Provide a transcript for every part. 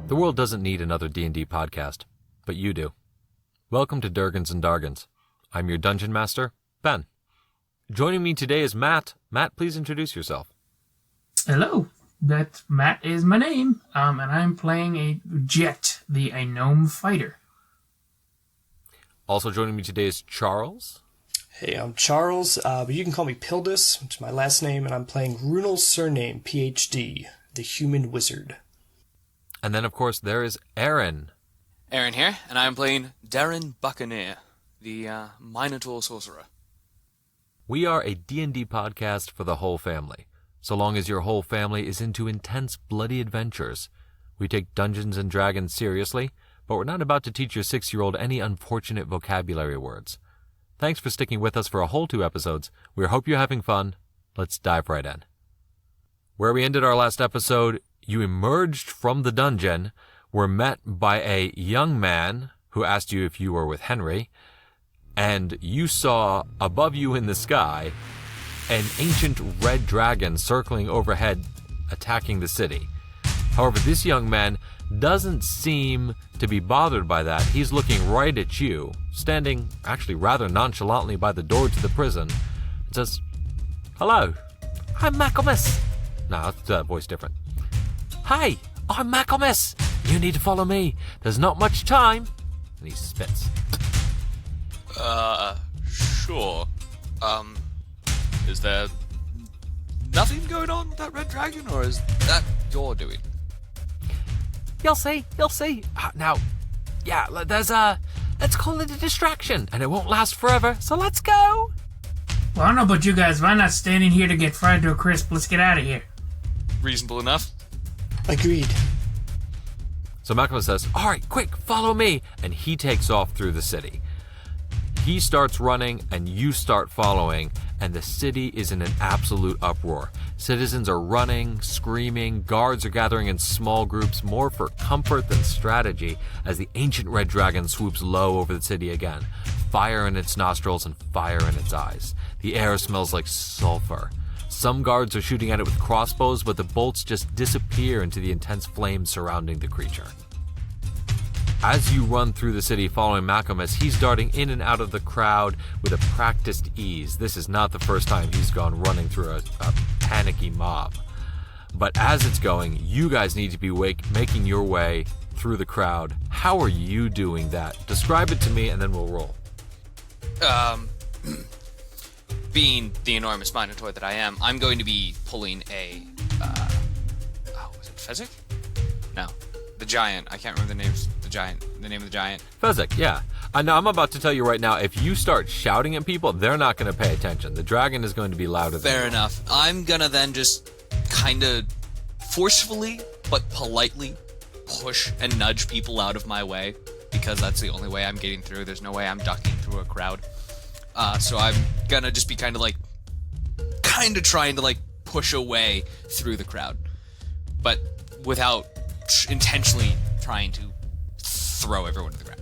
The world doesn't need another D&D podcast, but you do. Welcome to Durgans and Dargans. I'm your Dungeon Master, Ben. Joining me today is Matt. Matt, please introduce yourself. Hello, Matt is my name, and I'm playing a Jet, a gnome fighter. Also joining me today is Charles. Hey, I'm Charles, but you can call me Pildus, which is my last name, and I'm playing Runel's surname, PhD, the human wizard. And then, of course, there is Aaron. Aaron here, and I'm playing Darren Buccaneer, the Minotaur Sorcerer. We are a D&D podcast for the whole family. So long as your whole family is into intense, bloody adventures. We take Dungeons and Dragons seriously, but we're not about to teach your 6-year-old any unfortunate vocabulary words. Thanks for sticking with us for a whole 2 episodes. We hope you're having fun. Let's dive right in. Where we ended our last episode, you emerged from the dungeon, were met by a young man who asked you if you were with Henry, and you saw above you in the sky an ancient red dragon circling overhead, attacking the city. However, this young man doesn't seem to be bothered by that. He's looking right at you, standing actually rather nonchalantly by the door to the prison, and says, "Hello, I'm Macomus." No, that's voice different. "Hey, I'm Macomus. You need to follow me. There's not much time." And he spits. Sure. Is there nothing going on with that red dragon, or is that your doing? You'll see. Now, yeah, let's call it a distraction, and it won't last forever, so let's go. Well, I don't know about you guys, but I'm not standing here to get fried to a crisp. Let's get out of here. Reasonable enough. Agreed. So Macomus says, "All right, quick, follow me," and he takes off through the city. He starts running, and you start following, and the city is in an absolute uproar. Citizens are running, screaming, guards are gathering in small groups, more for comfort than strategy, as the ancient red dragon swoops low over the city again. Fire in its nostrils and fire in its eyes. The air smells like sulfur. Some guards are shooting at it with crossbows, but the bolts just disappear into the intense flames surrounding the creature. As you run through the city following Macomus, he's darting in and out of the crowd with a practiced ease. This is not the first time he's gone running through a panicky mob. But as it's going, you guys need to be making your way through the crowd. How are you doing that? Describe it to me, and then we'll roll. Being the enormous Minotaur that I am, I'm going to be pulling a, was it Fezzik? No. The giant. I can't remember the name of the giant. Fezzik, yeah. I know, I'm about to tell you right now, if you start shouting at people, they're not going to pay attention. The dragon is going to be louder than you. Fair enough. I'm going to then just kind of forcefully, but politely push and nudge people out of my way, because that's the only way I'm getting through. There's no way I'm ducking through a crowd. So I'm going to just be kind of trying to push away through the crowd, but without intentionally trying to throw everyone to the ground.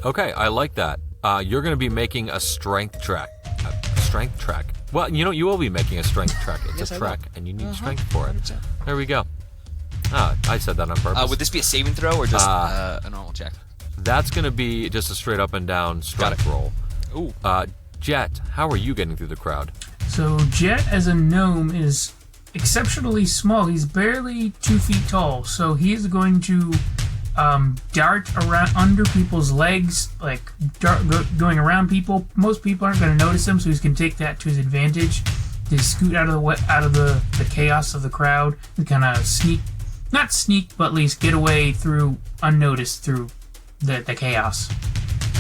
Okay, I like that. You're going to be making a strength track. Well, you will be making a strength track. It's a track, and you need strength for it. 100%. There we go. I said that on purpose. Would this be a saving throw or just a normal check? That's going to be just a straight up and down strength roll. Ooh. Jet, how are you getting through the crowd? So Jet, as a gnome, is exceptionally small. He's barely 2 feet tall, so he is going to dart around under people's legs, going around people. Most people aren't going to notice him, so he's going to take that to his advantage to scoot out of the chaos of the crowd and kind of not sneak, but at least get away through unnoticed through the chaos.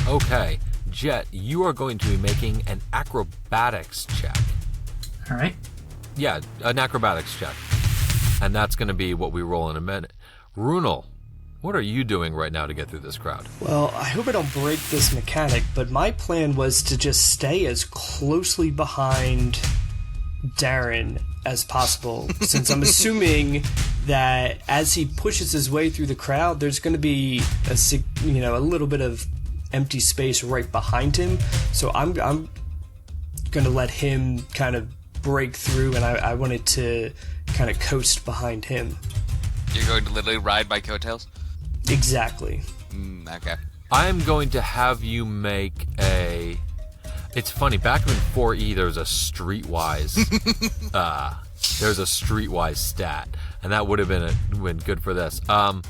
Okay, Jet, you are going to be making an acrobatics check. All right. Yeah, an acrobatics check. And that's going to be what we roll in a minute. Runel, what are you doing right now to get through this crowd? Well, I hope I don't break this mechanic, but my plan was to just stay as closely behind Darren as possible, since I'm assuming that as he pushes his way through the crowd, there's going to be a little bit of empty space right behind him. So I'm going to let him kind of break through, and I wanted to kind of coast behind him. You're going to literally ride my coattails? Exactly. Okay. I'm going to have you make a... It's funny, back in 4E, there's a streetwise... there's a streetwise stat, and that would have been good for this. I'm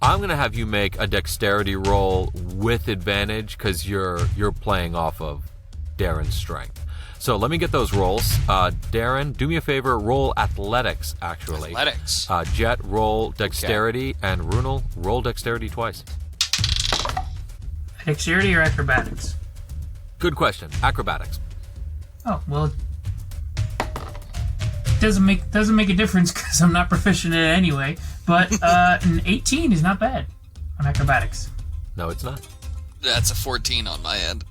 going to have you make a dexterity roll with advantage, because you're playing off of Darren's strength. So let me get those rolls. Darren, do me a favor, roll athletics, actually. Athletics. Jet, roll dexterity, and Runel, roll dexterity twice. Dexterity or acrobatics? Good question. Acrobatics. Oh, well, doesn't make a difference because I'm not proficient in it anyway. But an 18 is not bad on acrobatics. No, it's not. That's a 14 on my end.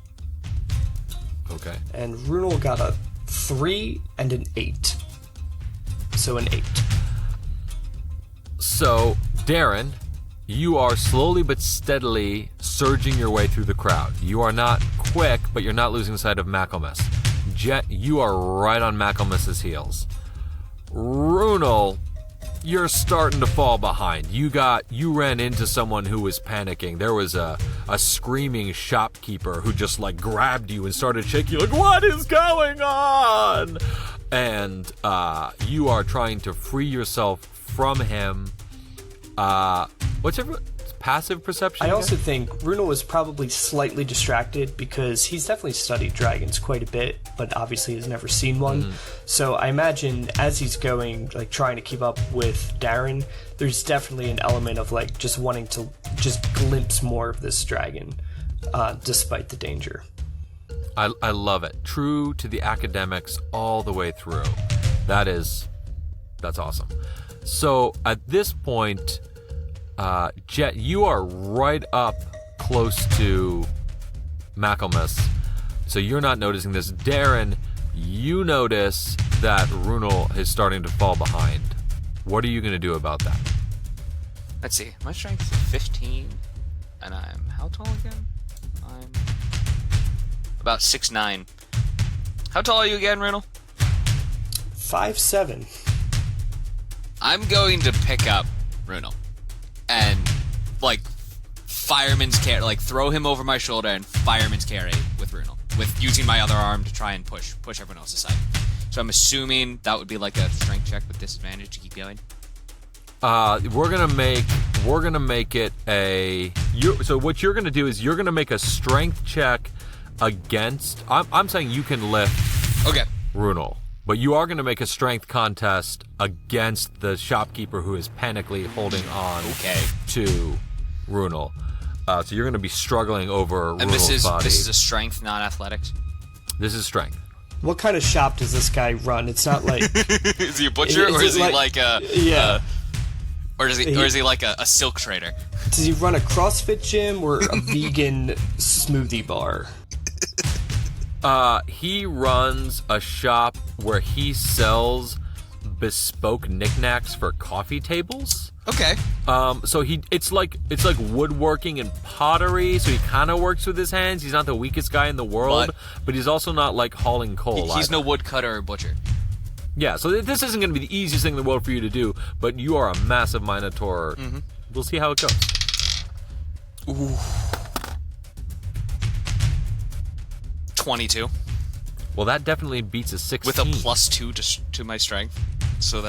Okay. And Runel got a 3 and an 8. So an 8. So, Darren, you are slowly but steadily surging your way through the crowd. You are not quick, but you're not losing sight of MacLeod. Jet, you are right on MacLeod's heels. Runel, you're starting to fall behind. You ran into someone who was panicking. There was a screaming shopkeeper who just like grabbed you and started shaking you like, what is going on? And you are trying to free yourself from him. What's your passive perception? I also think Runel was probably slightly distracted because he's definitely studied dragons quite a bit, but obviously has never seen one. So I imagine as he's going, like trying to keep up with Darren, there's definitely an element of like just wanting to just glimpse more of this dragon, despite the danger. I love it. True to the academics all the way through. That's awesome. So at this point, Jet, you are right up close to MacLeod, so you're not noticing this. Darren, you notice that Runel is starting to fall behind. What are you going to do about that? Let's see. My strength is 15, and I'm how tall again? I'm about 6'9". How tall are you again, Runel? 5'7". I'm going to pick up Runel and like fireman's carry, like throw him over my shoulder and fireman's carry with Runel, with using my other arm to try and push everyone else aside. So I'm assuming that would be like a strength check with disadvantage to keep going. We're gonna make it a. So what you're gonna do is you're gonna make a strength check against. I'm saying you can lift. Okay. Runel. But you are going to make a strength contest against the shopkeeper who is panically holding on to Runel. So you're going to be struggling over Runel's body. This is a strength, not athletics? This is strength. What kind of shop does this guy run? It's not like... Is he a butcher, or is he like a... Yeah. Or is he like a silk trader? Does he run a CrossFit gym or a vegan smoothie bar? He runs a shop where he sells bespoke knickknacks for coffee tables. Okay. So it's like woodworking and pottery. So he kind of works with his hands. He's not the weakest guy in the world, but he's also not like hauling coal. He's no woodcutter or butcher. Yeah. So this isn't going to be the easiest thing in the world for you to do, but you are a massive minotaur. Mm-hmm. We'll see how it goes. Ooh. 22. Well, that definitely beats a 16. With a +2 to my strength. So it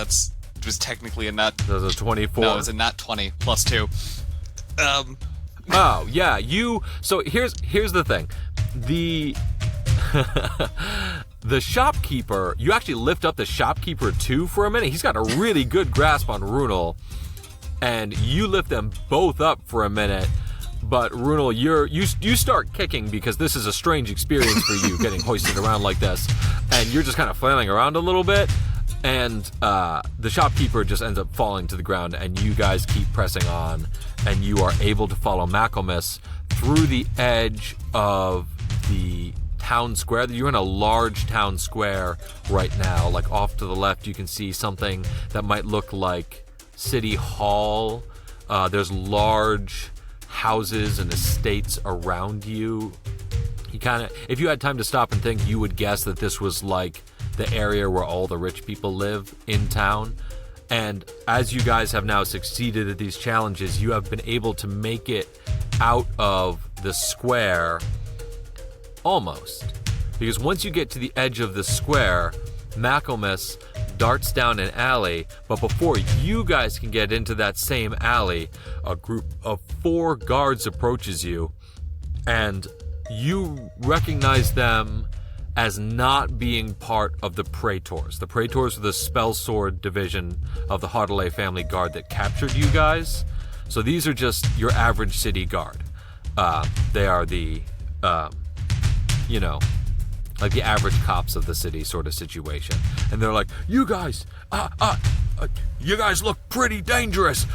was technically a nat... That was a 24. No, it was a nat 20 +2. Oh, yeah, So here's the thing. The shopkeeper, you actually lift up the shopkeeper too for a minute. He's got a really good grasp on Runel. And you lift them both up for a minute. But Runel, you start kicking because this is a strange experience for you, getting hoisted around like this, and you're just kind of flailing around a little bit, and the shopkeeper just ends up falling to the ground, and you guys keep pressing on, and you are able to follow MacLeod through the edge of the town square. You're in a large town square right now. Like off to the left, you can see something that might look like City Hall. There's large houses and estates around you. If you had time to stop and think, you would guess that this was like the area where all the rich people live in town. And as you guys have now succeeded at these challenges, you have been able to make it out of the square almost. Because once you get to the edge of the square, MacLeod darts down an alley, but before you guys can get into that same alley, a group of 4 guards approaches you, and you recognize them as not being part of the Praetors. The Praetors are the spell sword division of the Hartley family guard that captured you guys. So these are just your average city guard. They are the, like the average cops of the city sort of situation. And they're like, you guys look pretty dangerous.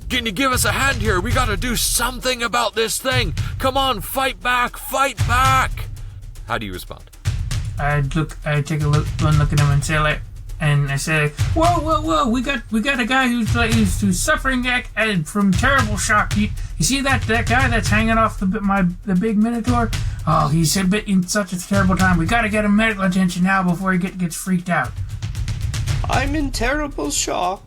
Can you give us a hand here? We gotta do something about this thing. Come on, fight back, fight back. How do you respond? I take one look at him and I say, whoa, we got a guy who's suffering from terrible shock. You see that guy that's hanging off the big Minotaur? Oh, he's in such a terrible time. We gotta get him medical attention now before he gets freaked out. I'm in terrible shock.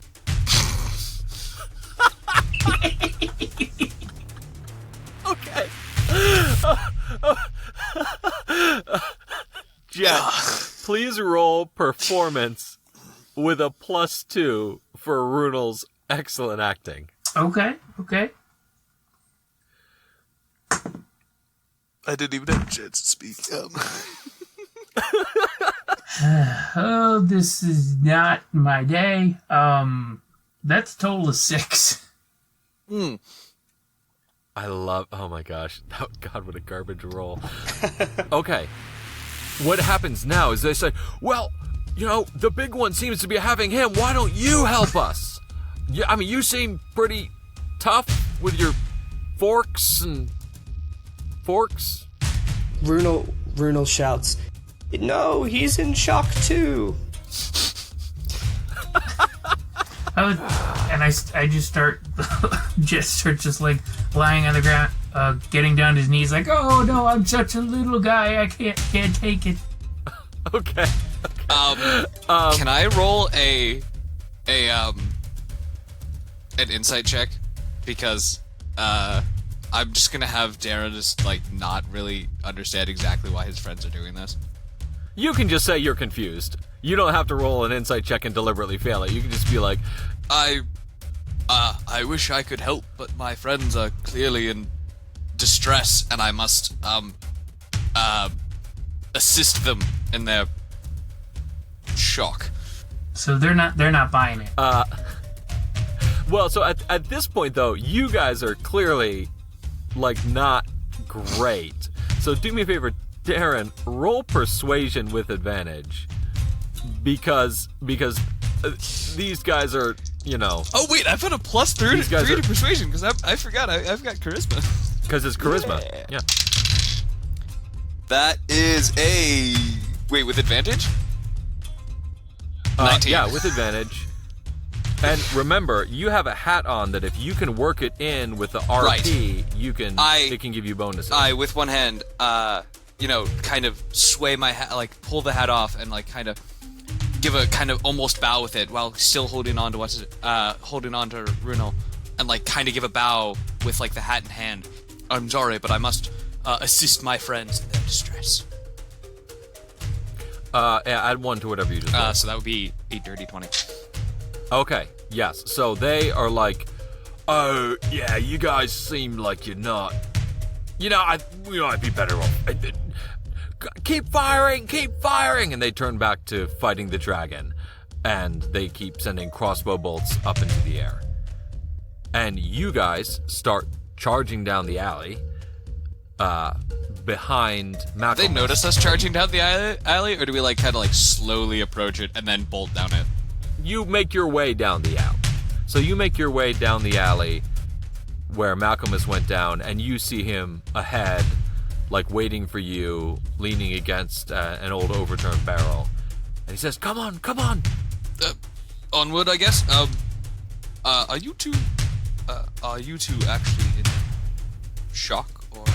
Okay. Jet, please roll performance with a +2 for Runel's excellent acting. Okay. I didn't even have a chance to speak. Oh, this is not my day. That's a total of 6. Oh my gosh. God, what a garbage roll. Okay. What happens now is they say, well, the big one seems to be having him. Why don't you help us? You seem pretty tough with your forks. Runel shouts, no, he's in shock too. I just start just like lying on the ground, getting down to his knees, like, oh no, I'm such a little guy, I can't take it. Okay. Can I roll an insight check? Because I'm just gonna have Darren just not really understand exactly why his friends are doing this. You can just say you're confused. You don't have to roll an insight check and deliberately fail it. You can just be like, I wish I could help, but my friends are clearly in distress, and I must assist them in their shock. So they're not buying it. Well, so at this point though, you guys are clearly not great. So do me a favor, Darren, roll persuasion with advantage, because these guys are, Oh wait, I've got a +3 to persuasion because I forgot I've got charisma. Because it's charisma. Yeah. That is with advantage? 19. Yeah, with advantage. And remember, you have a hat on that if you can work it in with the RP, right, it can give you bonuses. I, with one hand, kind of sway my hat, pull the hat off and kind of give a kind of almost bow with it while still holding on to Runel, and kind of give a bow with the hat in hand. I'm sorry, but I must assist my friends in their distress. Add 1 to whatever you just did. So that would be a dirty 20. Okay, yes. So they are oh, yeah, you guys seem like you're not. I'd be better off. Keep firing! And they turn back to fighting the dragon. And they keep sending crossbow bolts up into the air. And you guys start charging down the alley. Behind MacLeod. They notice us charging down the alley, or do we kind of slowly approach it and then bolt down it? You make your way down the alley. So you make your way down the alley where MacLeod went down, and you see him ahead, waiting for you, leaning against an old overturned barrel. And he says, "Come on, come on." Onward, I guess. Are you two actually in shock, or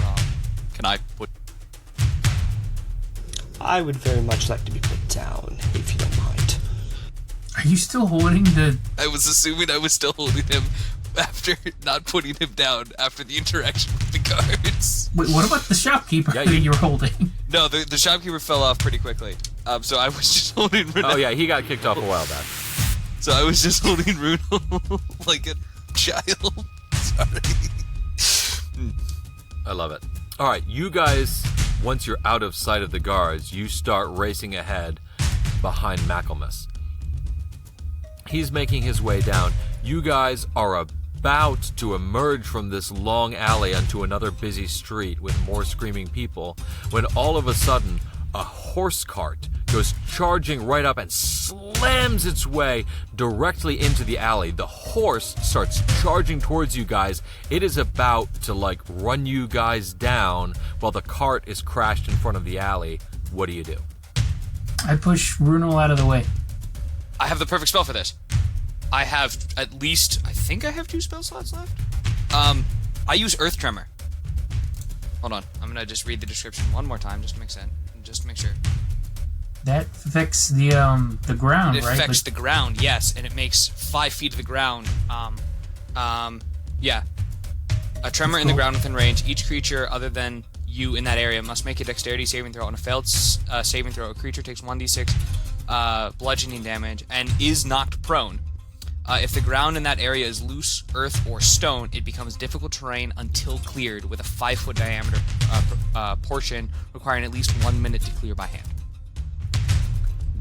can I put? I would very much like to be put down, if you don't mind. Are you still holding the... I was assuming I was still holding him after not putting him down after the interaction with the guards. Wait, what about the shopkeeper Yeah, that you were holding? No, the shopkeeper fell off pretty quickly. So I was just holding Runel. Oh yeah, he got kicked off a while back. So I was just holding Runel like a child. Sorry. I love it. All right, you guys, once you're out of sight of the guards, you start racing ahead behind MacLeod. He's making his way down. You guys are about to emerge from this long alley onto another busy street with more screaming people when all of a sudden a horse cart goes charging right up and slams its way directly into the alley. The horse starts charging towards you guys. It is about to run you guys down while the cart is crashed in front of the alley. What do you do? I push Runel out of the way. I have the perfect spell for this. I have at least, I think I have 2 spell slots left. I use Earth Tremor. Hold on, I'm gonna just read the description one more time just to make sense, just to make sure. That affects the ground, It right? affects the ground, yes, and it makes 5 feet of the ground. Yeah. A tremor in the ground within range. Each creature other than you in that area must make a dexterity saving throw. On a failed saving throw, a creature takes 1d6 bludgeoning damage and is knocked prone. If the ground in that area is loose, earth, or stone, it becomes difficult terrain until cleared with a 5-foot diameter portion requiring at least 1 minute to clear by hand.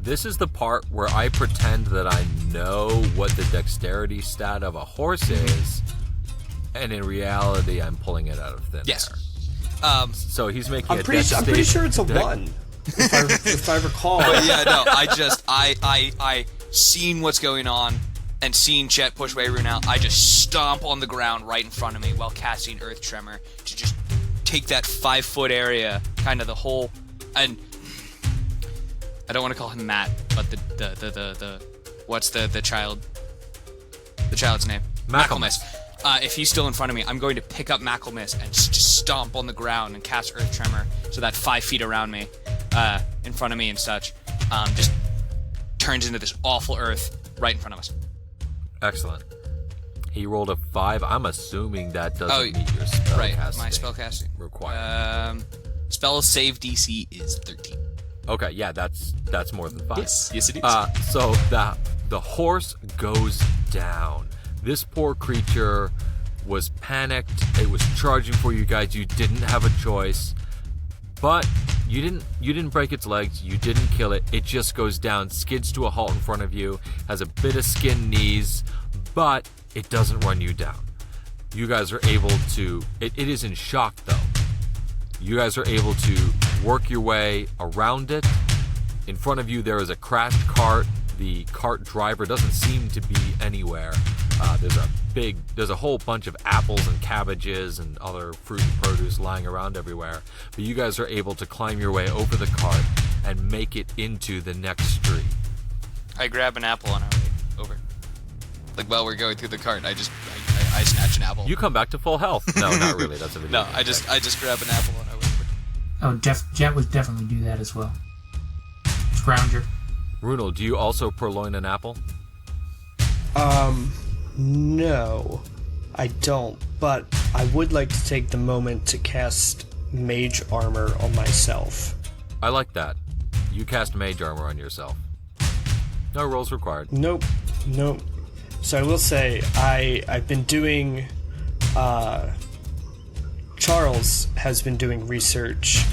This is the part where I pretend that I know what the dexterity stat of a horse is, and in reality, I'm pulling it out of thin Yes. air. So he's making I'm pretty sure it's a 1, if I recall. But yeah, no, I seen what's going on and seeing Chet push Wayrune out, I just stomp on the ground right in front of me while casting Earth Tremor to just take that 5-foot area, kind of the whole, and I don't want to call him Matt, but the what's the child's name? MacLeod. If he's still in front of me, I'm going to pick up MacLeod and just stomp on the ground and cast Earth Tremor so that 5 feet around me, in front of me and such, just turns into this awful earth right in front of us. Excellent. He rolled a 5. I'm assuming that doesn't meet your spell Right, casting my spellcasting requirement. Spell save DC is 13. Okay, yeah, that's more than 5. Yes, it is. So the horse goes down. This poor creature was panicked. It was charging for you guys. You didn't have a choice. But you didn't break its legs. You didn't kill it. It just goes down, skids to a halt in front of you, has a bit of skinned knees, but it doesn't run you down. You guys are able to... It is in shock, though. You guys are able to work your way around it. In front of you, there is a crashed cart. The cart driver doesn't seem to be anywhere. There's a whole bunch of apples and cabbages and other fruit and produce lying around everywhere. But you guys are able to climb your way over the cart and make it into the next street. I grab an apple on our way over. Like while we're going through the cart, I snatch an apple. You come back to full health. No, not really. That's a video. No, I just grab an apple on our way over. Oh, Jet would definitely do that as well. Scrounger. Runel, do you also purloin an apple? No, I don't, but I would like to take the moment to cast Mage Armor on myself. I like that. You cast Mage Armor on yourself. No rolls required. Nope. So I will say, I've been doing, Charles has been doing research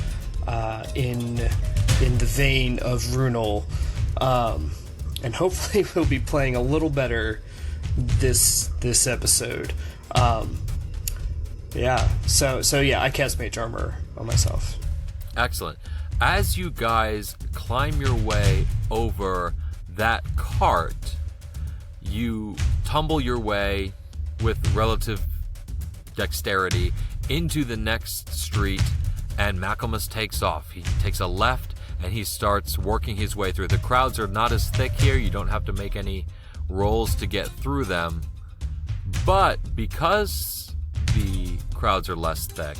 in the vein of Runel, and hopefully we'll be playing a little better this episode. Yeah. So yeah, I cast Mage Armor on myself. Excellent. As you guys climb your way over that cart, you tumble your way with relative dexterity into the next street, and MacLeod takes off. He takes a left and he starts working his way through. The crowds are not as thick here. You don't have to make any rolls to get through them. But because the crowds are less thick,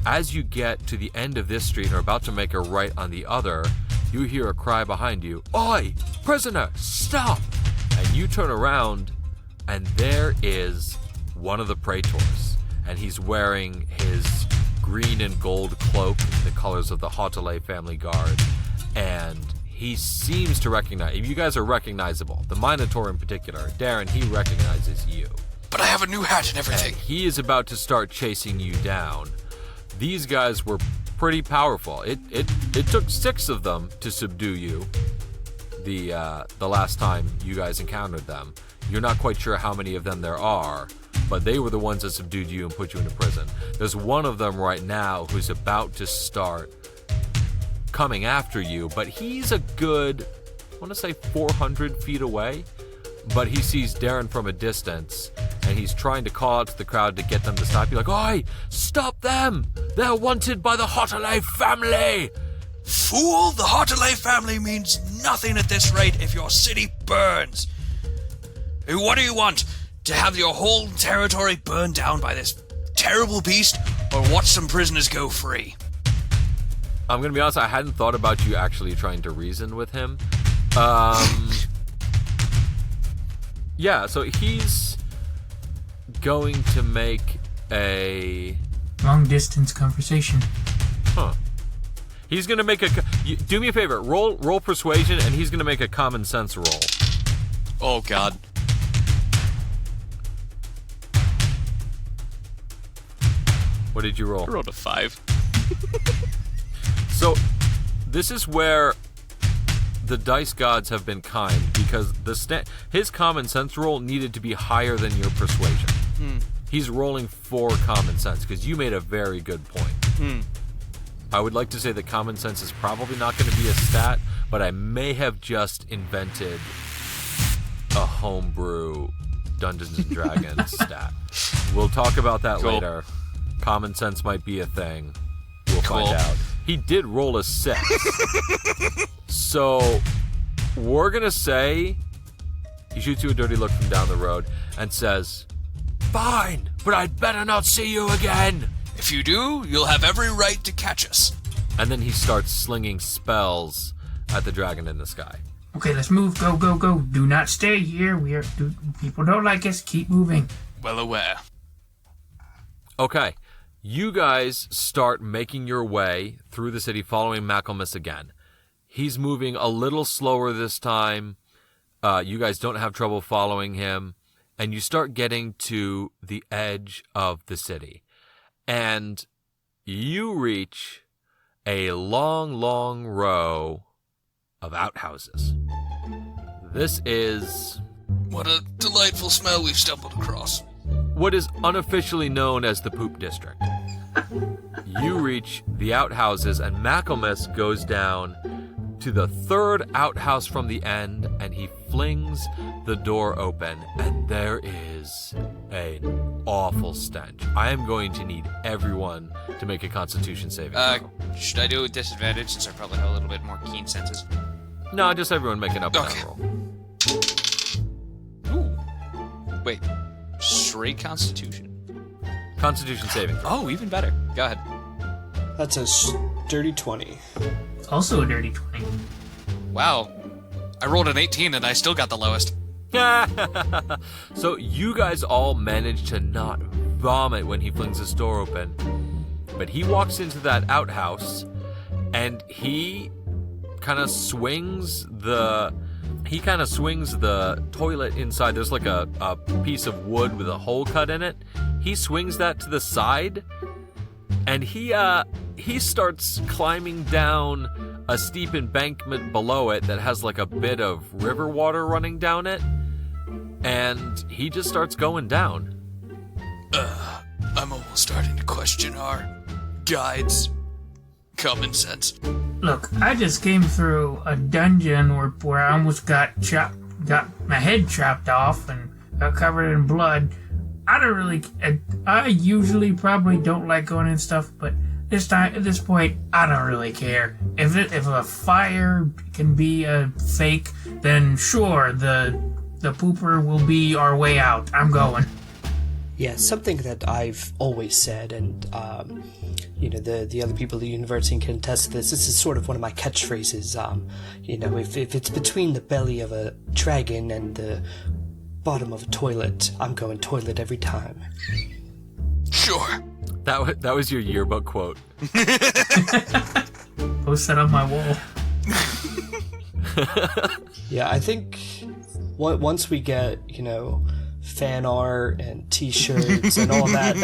as you get to the end of this street and are about to make a right on the other, you hear a cry behind you. Oi! Prisoner! Stop! And you turn around, and there is one of the praetors. And he's wearing his green and gold cloak, the colors of the Halting family guard. And he seems to recognize... You guys are recognizable. The Minotaur in particular. Darren, he recognizes you. But I have a new hat and everything. And he is about to start chasing you down. These guys were pretty powerful. It took 6 of them to subdue you the last time you guys encountered them. You're not quite sure how many of them there are, but they were the ones that subdued you and put you into prison. There's one of them right now who's about to start coming after you, but he's a good, I want to say 400 feet away, but he sees Darren from a distance, and he's trying to call out to the crowd to get them to stop. You're like, "Oi, stop them! They're wanted by the Halting family!" Fool! The Halting family means nothing at this rate if your city burns. What do you want? To have your whole territory burned down by this terrible beast, or watch some prisoners go free? I'm going to be honest, I hadn't thought about you actually trying to reason with him. Yeah, so he's going to make a... long-distance conversation. Huh. He's going to make a... Do me a favor, roll persuasion, and he's going to make a common sense roll. Oh, God. What did you roll? I rolled a 5. So, this is where the dice gods have been kind, because his common sense roll needed to be higher than your persuasion. He's rolling for common sense, because you made a very good point. I would like to say that common sense is probably not going to be a stat, but I may have just invented a homebrew Dungeons & Dragons stat. We'll talk about that later. Common sense might be a thing. We'll find out. He did roll a 6. So, we're going to say he shoots you a dirty look from down the road and says, "Fine, but I'd better not see you again." If you do, you'll have every right to catch us. And then he starts slinging spells at the dragon in the sky. Okay, let's move. Go, go, go. Do not stay here. People don't like us. Keep moving. Well aware. Okay. You guys start making your way through the city following MacLeod again. He's moving a little slower this time. You guys don't have trouble following him. And you start getting to the edge of the city. And you reach a long, long row of outhouses. This is... What a delightful smell we've stumbled across. What is unofficially known as the Poop District. You reach the outhouses, and MacLeod goes down to the third outhouse from the end, and he flings the door open, and there is an awful stench. I am going to need everyone to make a Constitution saving throw. Should I do it with disadvantage, since I probably have a little bit more keen senses? No, just everyone make an up and Okay. down roll. Ooh. Wait. Straight Constitution. Constitution saving throw. Oh, even better. Go ahead. That's a dirty 20. It's also a dirty 20. Wow. I rolled an 18 and I still got the lowest. So you guys all manage to not vomit when he flings his door open. But he walks into that outhouse and he kind of swings the toilet inside. There's like a piece of wood with a hole cut in it. He swings that to the side, and he starts climbing down a steep embankment below it that has like a bit of river water running down it, and he just starts going down. I'm almost starting to question our guide's common sense. Look, I just came through a dungeon where I almost got my head chopped off and got covered in blood. I usually probably don't like going and stuff, but at this point, I don't really care. If a fire can be a fake, then sure, the pooper will be our way out. I'm going. Yeah, something that I've always said, and the other people at the university can attest to this. This is sort of one of my catchphrases. If it's between the belly of a dragon and the bottom of a toilet, I'm going toilet every time. Sure. That was your yearbook quote. Post that on my wall. Yeah, I think once we get, fan art and t-shirts and all that,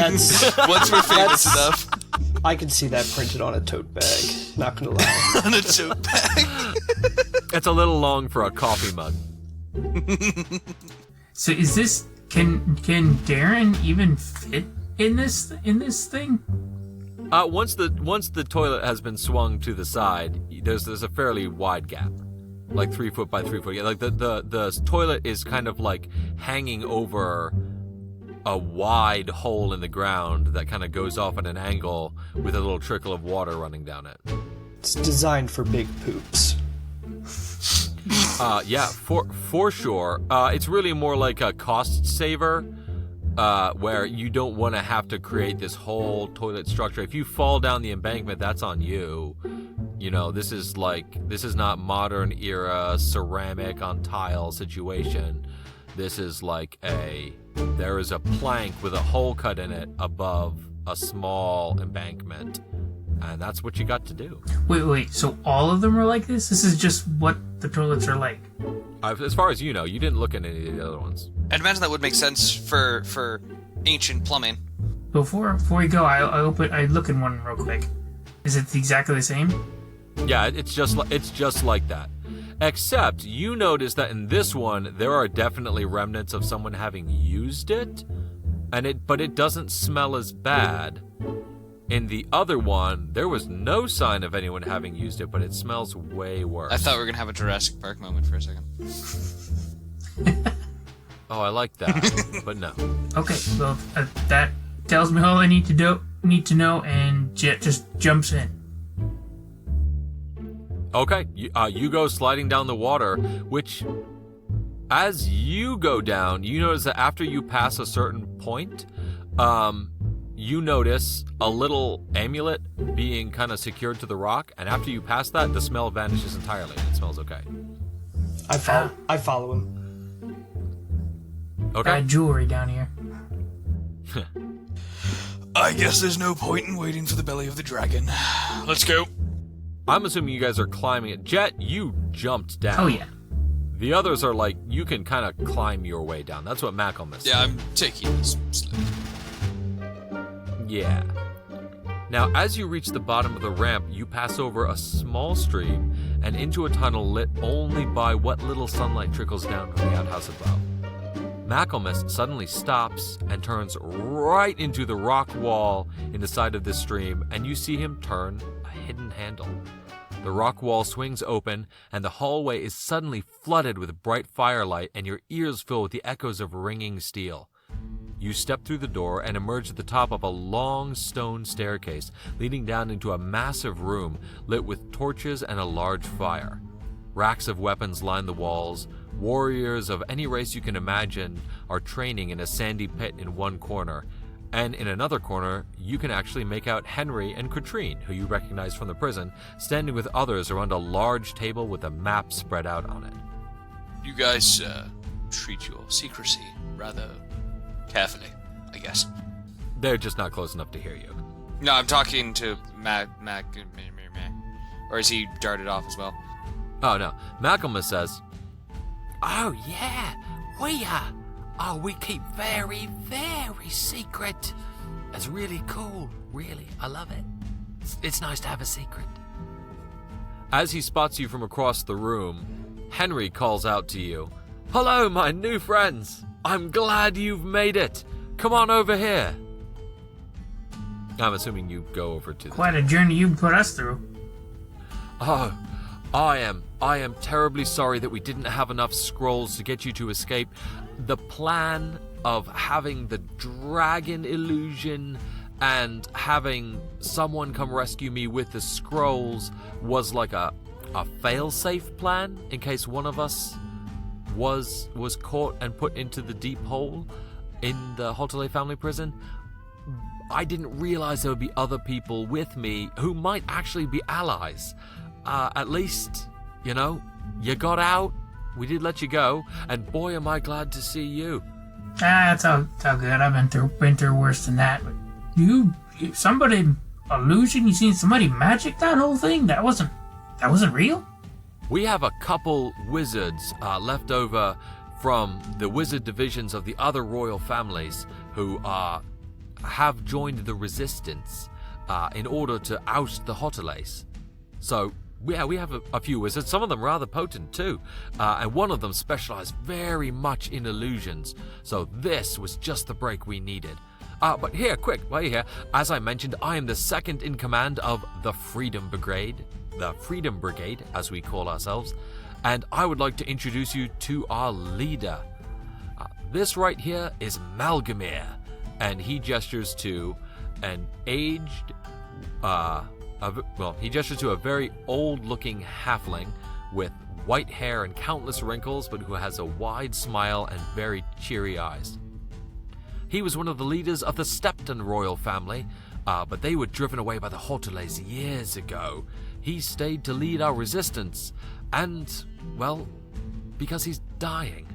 Once we're famous enough. I can see that printed on a tote bag, not gonna lie. On a tote bag. It's a little long for a coffee mug. So is this can Darren even fit in this thing? Once the toilet has been swung to the side, there's a fairly wide gap, like 3 foot by 3 foot. Yeah, like the toilet is kind of like hanging over a wide hole in the ground that kind of goes off at an angle with a little trickle of water running down it. It's designed for big poops. Yeah, for sure. It's really more like a cost saver, where you don't want to have to create this whole toilet structure. If you fall down the embankment, that's on you. This is not modern era ceramic on tile situation. This is like there is a plank with a hole cut in it above a small embankment. And that's what you got to do. Wait, so all of them are like this? This is just what the toilets are like? As far as you know, you didn't look at any of the other ones. I'd imagine that would make sense for ancient plumbing. Before we go, I look in one real quick. Is it exactly the same? Yeah, it's just like that. Except you notice that in this one there are definitely remnants of someone having used it, but it doesn't smell as bad. In the other one, there was no sign of anyone having used it, but it smells way worse. I thought we were gonna have a Jurassic Park moment for a second. Oh, I like that, but no. Okay, well that tells me all I need to know, and Jet just jumps in. Okay, you go sliding down the water, which, as you go down, you notice that after you pass a certain point, you notice a little amulet being kind of secured to the rock, and after you pass that, the smell vanishes entirely, and it smells okay. I follow him. Okay. Jewelry down here. I guess there's no point in waiting for the belly of the dragon. Let's go. I'm assuming you guys are climbing it. Jet, you jumped down. Oh yeah. The others are like, you can kind of climb your way down. That's what MacLeod said. Yeah, I'm taking this slip. Yeah. Now, as you reach the bottom of the ramp, you pass over a small stream and into a tunnel lit only by what little sunlight trickles down from the outhouse above. MacLeod suddenly stops and turns right into the rock wall in the side of this stream, and you see him turn a hidden handle. The rock wall swings open, and the hallway is suddenly flooded with bright firelight, and your ears fill with the echoes of ringing steel. You step through the door and emerge at the top of a long stone staircase leading down into a massive room lit with torches and a large fire. Racks of weapons line the walls. Warriors of any race you can imagine are training in a sandy pit in one corner, and in another corner you can actually make out Henry and Katrine, who you recognize from the prison, standing with others around a large table with a map spread out on it. You guys treat your secrecy rather carefully, I guess. They're just not close enough to hear you. No, I'm talking to Mac, or is he darted off as well? Oh no, MacLeod says, "Oh yeah, we are. Oh, we keep very, very secret. It's really cool, really. I love it. It's nice to have a secret." As he spots you from across the room, Henry calls out to you, "Hello, my new friends. I'm glad you've made it. Come on over here." I'm assuming you go over to the... Quite a journey you put us through. Oh, I am terribly sorry that we didn't have enough scrolls to get you to escape. The plan of having the dragon illusion and having someone come rescue me with the scrolls was like a fail-safe plan in case one of us was caught and put into the deep hole. in the Halting family prison, I didn't realize there would be other people with me who might actually be allies. At least, you got out. We did let you go, and boy, am I glad to see you. It's all good. I've been through worse than that. But somebody illusion? You seen somebody magic that whole thing? That wasn't real? We have a couple wizards left over from the wizard divisions of the other royal families who have joined the resistance in order to oust the Hotelays. So, yeah, we have a few wizards, some of them rather potent too, and one of them specialized very much in illusions, so this was just the break we needed. But here, quick, while you're here, as I mentioned, I am the second in command of the Freedom Brigade, as we call ourselves, and I would like to introduce you to our leader. This right here is Malgamir, and he gestures to an aged, he gestures to a very old-looking halfling with white hair and countless wrinkles, but who has a wide smile and very cheery eyes. He was one of the leaders of the Stepton royal family, but they were driven away by the Hotelays years ago. He stayed to lead our resistance, and, well, because he's dying.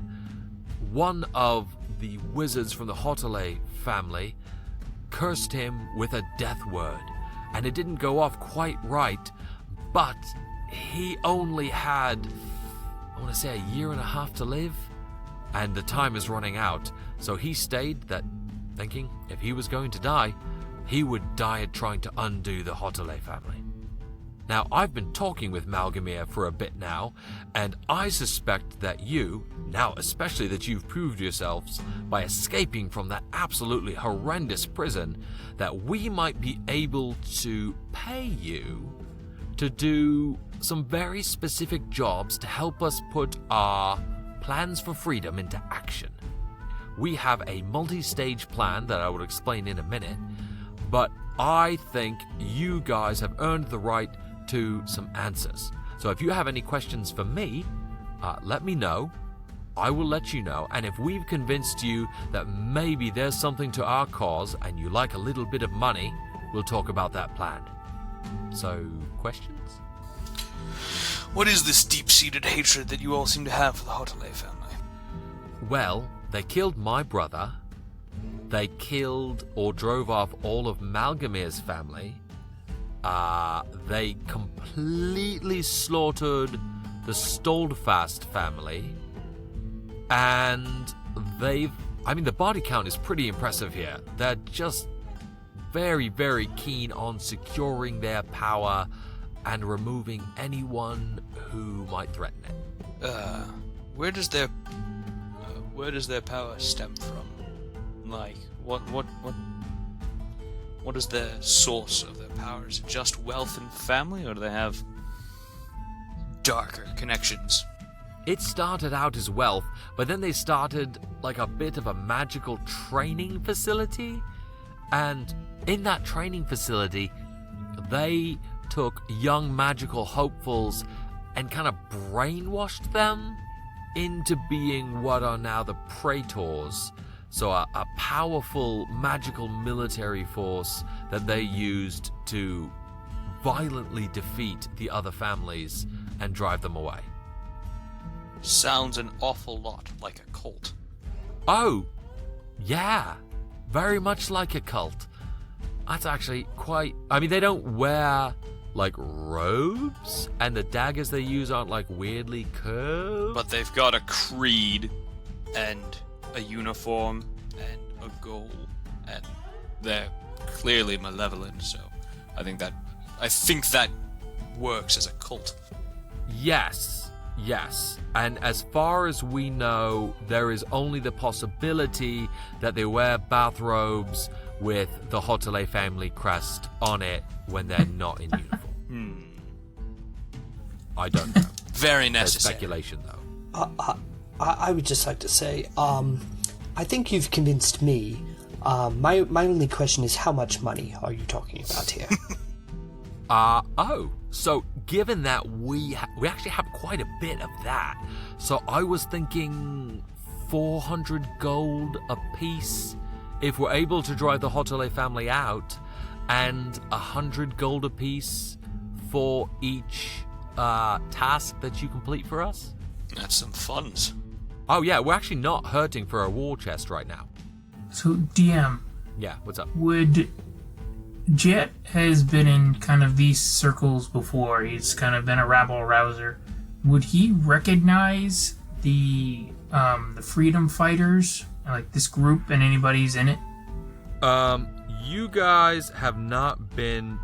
One of the wizards from the Hotelay family cursed him with a death word, and it didn't go off quite right, but he only had, I want to say, a year and a half to live, and the time is running out, so he stayed thinking if he was going to die, he would die at trying to undo the Hotelay family. Now, I've been talking with Malgamir for a bit now, and I suspect that you, now especially that you've proved yourselves by escaping from that absolutely horrendous prison, that we might be able to pay you to do some very specific jobs to help us put our plans for freedom into action. We have a multi-stage plan that I will explain in a minute, but I think you guys have earned the right to some answers. So if you have any questions for me, let me know. I will let you know, and if we've convinced you that maybe there's something to our cause and you like a little bit of money, we'll talk about that plan. So, questions? What is this deep-seated hatred that you all seem to have for the Hotelay family? Well, they killed my brother. They killed or drove off all of Malgamir's family. They completely slaughtered the Stoldfast family. And the body count is pretty impressive here. They're just very, very keen on securing their power and removing anyone who might threaten it. Where does their power stem from? Like, what is the source of their power? Is it just wealth and family, or do they have darker connections? It started out as wealth, but then they started like a bit of a magical training facility. And in that training facility, they took young magical hopefuls and kind of brainwashed them into being what are now the Praetors. So a powerful magical military force that they used to violently defeat the other families and drive them away. Sounds an awful lot like a cult. Oh, yeah. Very much like a cult. That's actually quite... they don't wear, like, robes, and the daggers they use aren't, like, weirdly curved. But they've got a creed, and a uniform, and a goal, and they're clearly malevolent, so I think that works as a cult. Yes. And as far as we know, there is only the possibility that they wear bathrobes with the Hotelay family crest on it when they're not in uniform. I don't know. Very There's necessary. speculation, though. I would just like to say, I think you've convinced me. My only question is, how much money are you talking about here? So given that we actually have quite a bit of that, so I was thinking 400 gold apiece if we're able to drive the Hotelay family out, and 100 gold apiece for each task that you complete for us. That's some funds. Oh yeah, we're actually not hurting for a war chest right now. So, DM, Yeah, what's up? would Jet has been in kind of these circles before. He's kind of been a rabble rouser. Would he recognize the freedom fighters, like this group, and anybody's in it? You guys have not been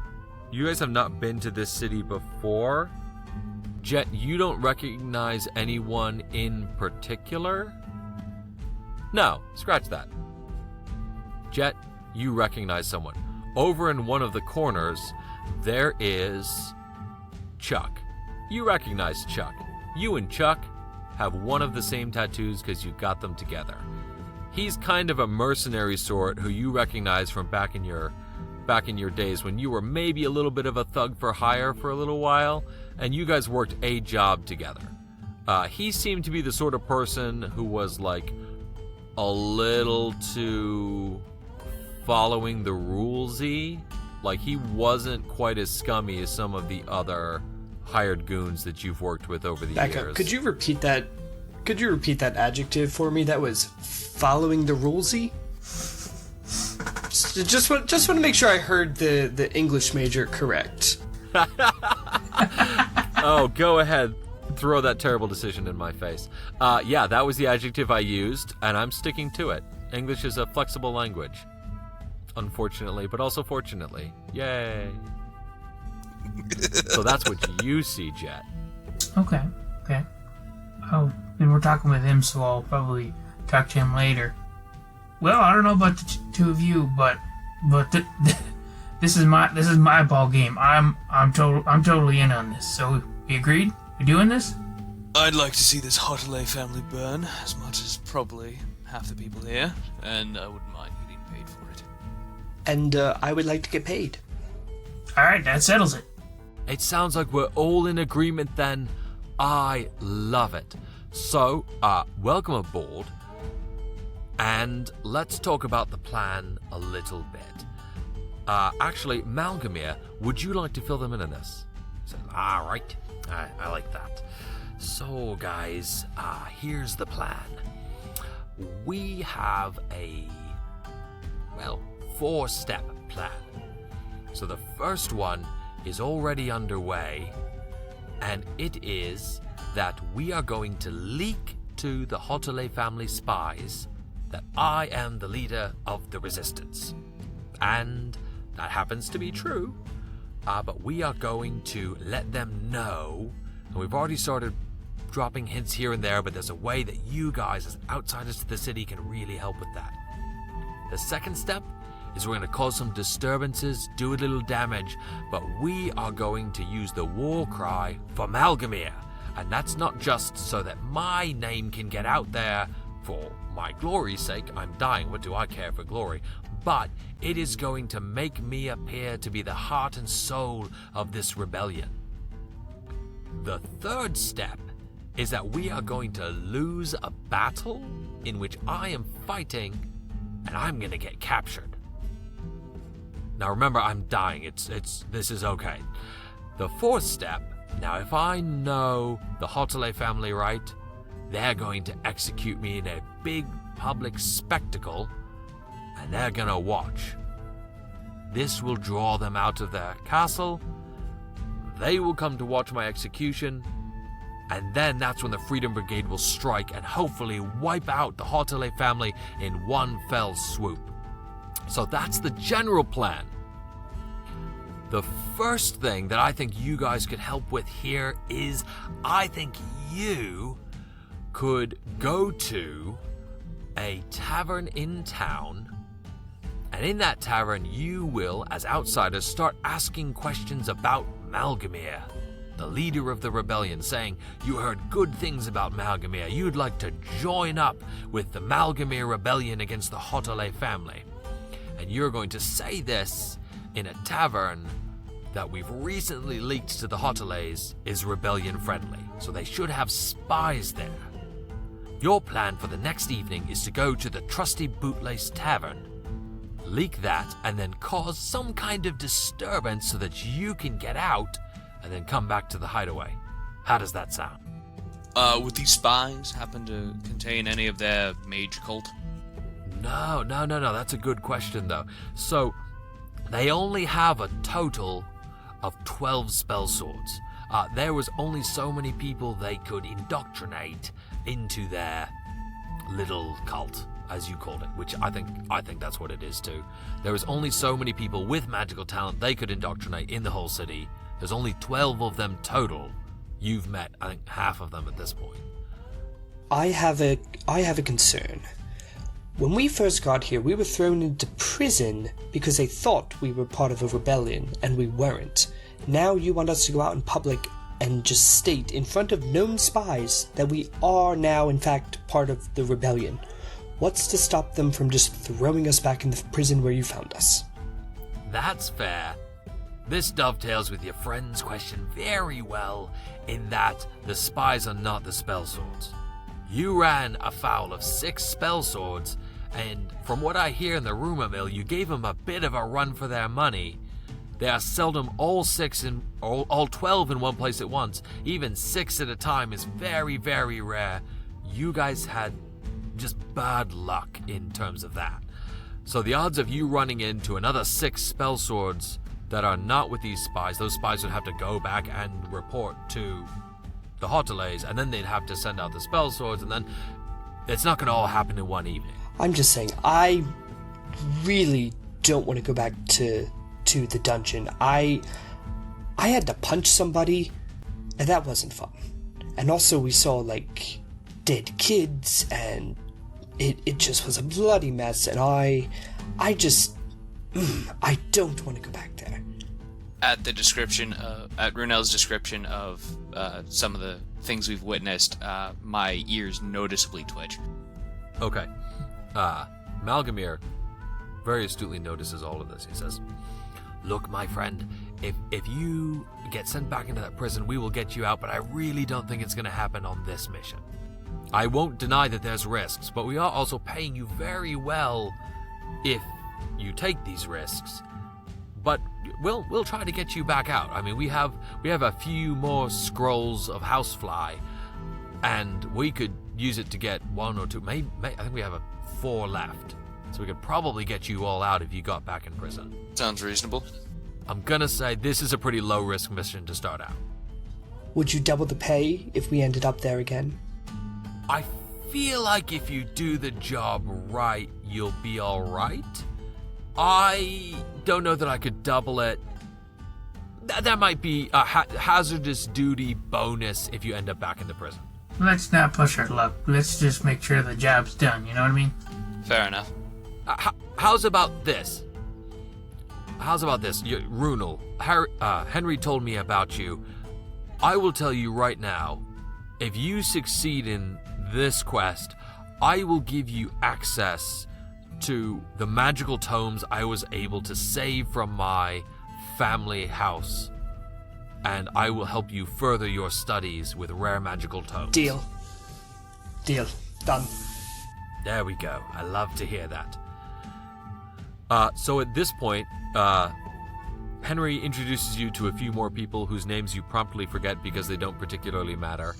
to this city before. Jet, you don't recognize anyone in particular? No, scratch that. Jet, you recognize someone. Over in one of the corners, there is Chuck. You recognize Chuck. You and Chuck have one of the same tattoos because you got them together. He's kind of a mercenary sort who you recognize from back in your days when you were maybe a little bit of a thug for hire for a little while, and you guys worked a job together. He seemed to be the sort of person who was like a little too following the rulesy. Like, he wasn't quite as scummy as some of the other hired goons that you've worked with over the Back years. up. Could you repeat that? Could you repeat that adjective for me? That was following the rulesy. Just want to make sure I heard the English major correct. Oh, go ahead. Throw that terrible decision in my face. Yeah, that was the adjective I used, and I'm sticking to it. English is a flexible language. Unfortunately, but also fortunately. Yay. So that's what you see, Jet. Okay. Oh, and we're talking with him, so I'll probably talk to him later. Well, I don't know about the two of you, but this is my ball game. I'm totally in on this. So we agreed? We doing this? I'd like to see this Hotelay family burn as much as probably half the people here, and I wouldn't mind getting paid for it. And I would like to get paid. All right, that settles it. It sounds like we're all in agreement then. I love it. So, welcome aboard. And let's talk about the plan a little bit. Actually, Malgamir, would you like to fill them in on this? So, all right. I like that. So, guys, here's the plan. We have a, 4-step plan. So the first one is already underway, and it is that we are going to leak to the Hotelay family spies that I am the leader of the resistance. And that happens to be true, but we are going to let them know, and we've already started dropping hints here and there, but there's a way that you guys as outsiders to the city can really help with that. The second step is we're going to cause some disturbances, do a little damage, but we are going to use the war cry for Malgamir. And that's not just so that my name can get out there for my glory's sake. I'm dying, what do I care for glory? But it is going to make me appear to be the heart and soul of this rebellion. The third step is that we are going to lose a battle in which I am fighting and I'm going to get captured. Now remember, I'm dying. This is okay. The fourth step, now if I know the Hotelay family right, they're going to execute me in a big public spectacle, and they're gonna watch. This will draw them out of their castle. They will come to watch my execution, and then that's when the Freedom Brigade will strike and hopefully wipe out the Hotelay family in one fell swoop. So that's the general plan. The first thing that I think you guys could help with here is I think you could go to a tavern in town, and in that tavern you will, as outsiders, start asking questions about Malgamir, the leader of the rebellion, saying you heard good things about Malgamir, you'd like to join up with the Malgamir rebellion against the Hotelay family. And you're going to say this in a tavern that we've recently leaked to the Hotelays is rebellion friendly, so they should have spies there. Your plan for the next evening is to go to the trusty Bootlace Tavern, leak that, and then cause some kind of disturbance so that you can get out and then come back to the hideaway. How does that sound? Would these spies happen to contain any of their mage cult? No. That's a good question, though. So, they only have a total of 12 spell swords. There was only so many people they could indoctrinate into their little cult, as you called it, which I think that's what it is too. There was only so many people with magical talent they could indoctrinate in the whole city. There's only 12 of them total. You've met, I think, half of them at this point. I have a concern. When we first got here, we were thrown into prison because they thought we were part of a rebellion, and we weren't. Now you want us to go out in public and just state in front of known spies that we are now, in fact, part of the rebellion. What's to stop them from just throwing us back in the prison where you found us? That's fair. This dovetails with your friend's question very well, in that the spies are not the spell swords. You ran afoul of 6 spell swords, and from what I hear in the rumor mill, you gave them a bit of a run for their money. They are seldom all 12 in one place at once. Even 6 at a time is very, very rare. You guys had just bad luck in terms of that. So the odds of you running into another 6 spell swords that are not with these spies, those spies would have to go back and report to the Hotelays, and then they'd have to send out the spell swords, and then it's not going to all happen in one evening. I'm just saying, I really don't want to go back to the dungeon. I had to punch somebody, and that wasn't fun. And also we saw, like, dead kids, and it just was a bloody mess, and I don't want to go back there. At the description, at Runel's description of some of the things we've witnessed, my ears noticeably twitch. Okay. Malgamir very astutely notices all of this. He says, "Look, my friend, if you get sent back into that prison, we will get you out, but I really don't think it's going to happen on this mission. I won't deny that there's risks, but we are also paying you very well if you take these risks. But we'll try to get you back out. I mean, we have a few more scrolls of housefly, and we could use it to get 1 or 2. Maybe I think we have 4 left, so we could probably get you all out if you got back in prison." Sounds reasonable. I'm gonna say this is a pretty low risk mission to start out. Would you double the pay if we ended up there again? I feel like if you do the job right, you'll be all right. I don't know that I could double it. That might be a hazardous duty bonus if you end up back in the prison. Let's not push our luck. Let's just make sure the job's done, you know what I mean? Fair enough. How's about this? Runel, Henry told me about you. I will tell you right now, if you succeed in this quest, I will give you access to the magical tomes I was able to save from my family house, and I will help you further your studies with rare magical tomes. Deal. Done. There we go. I love to hear that. So at this point, Henry introduces you to a few more people whose names you promptly forget because they don't particularly matter.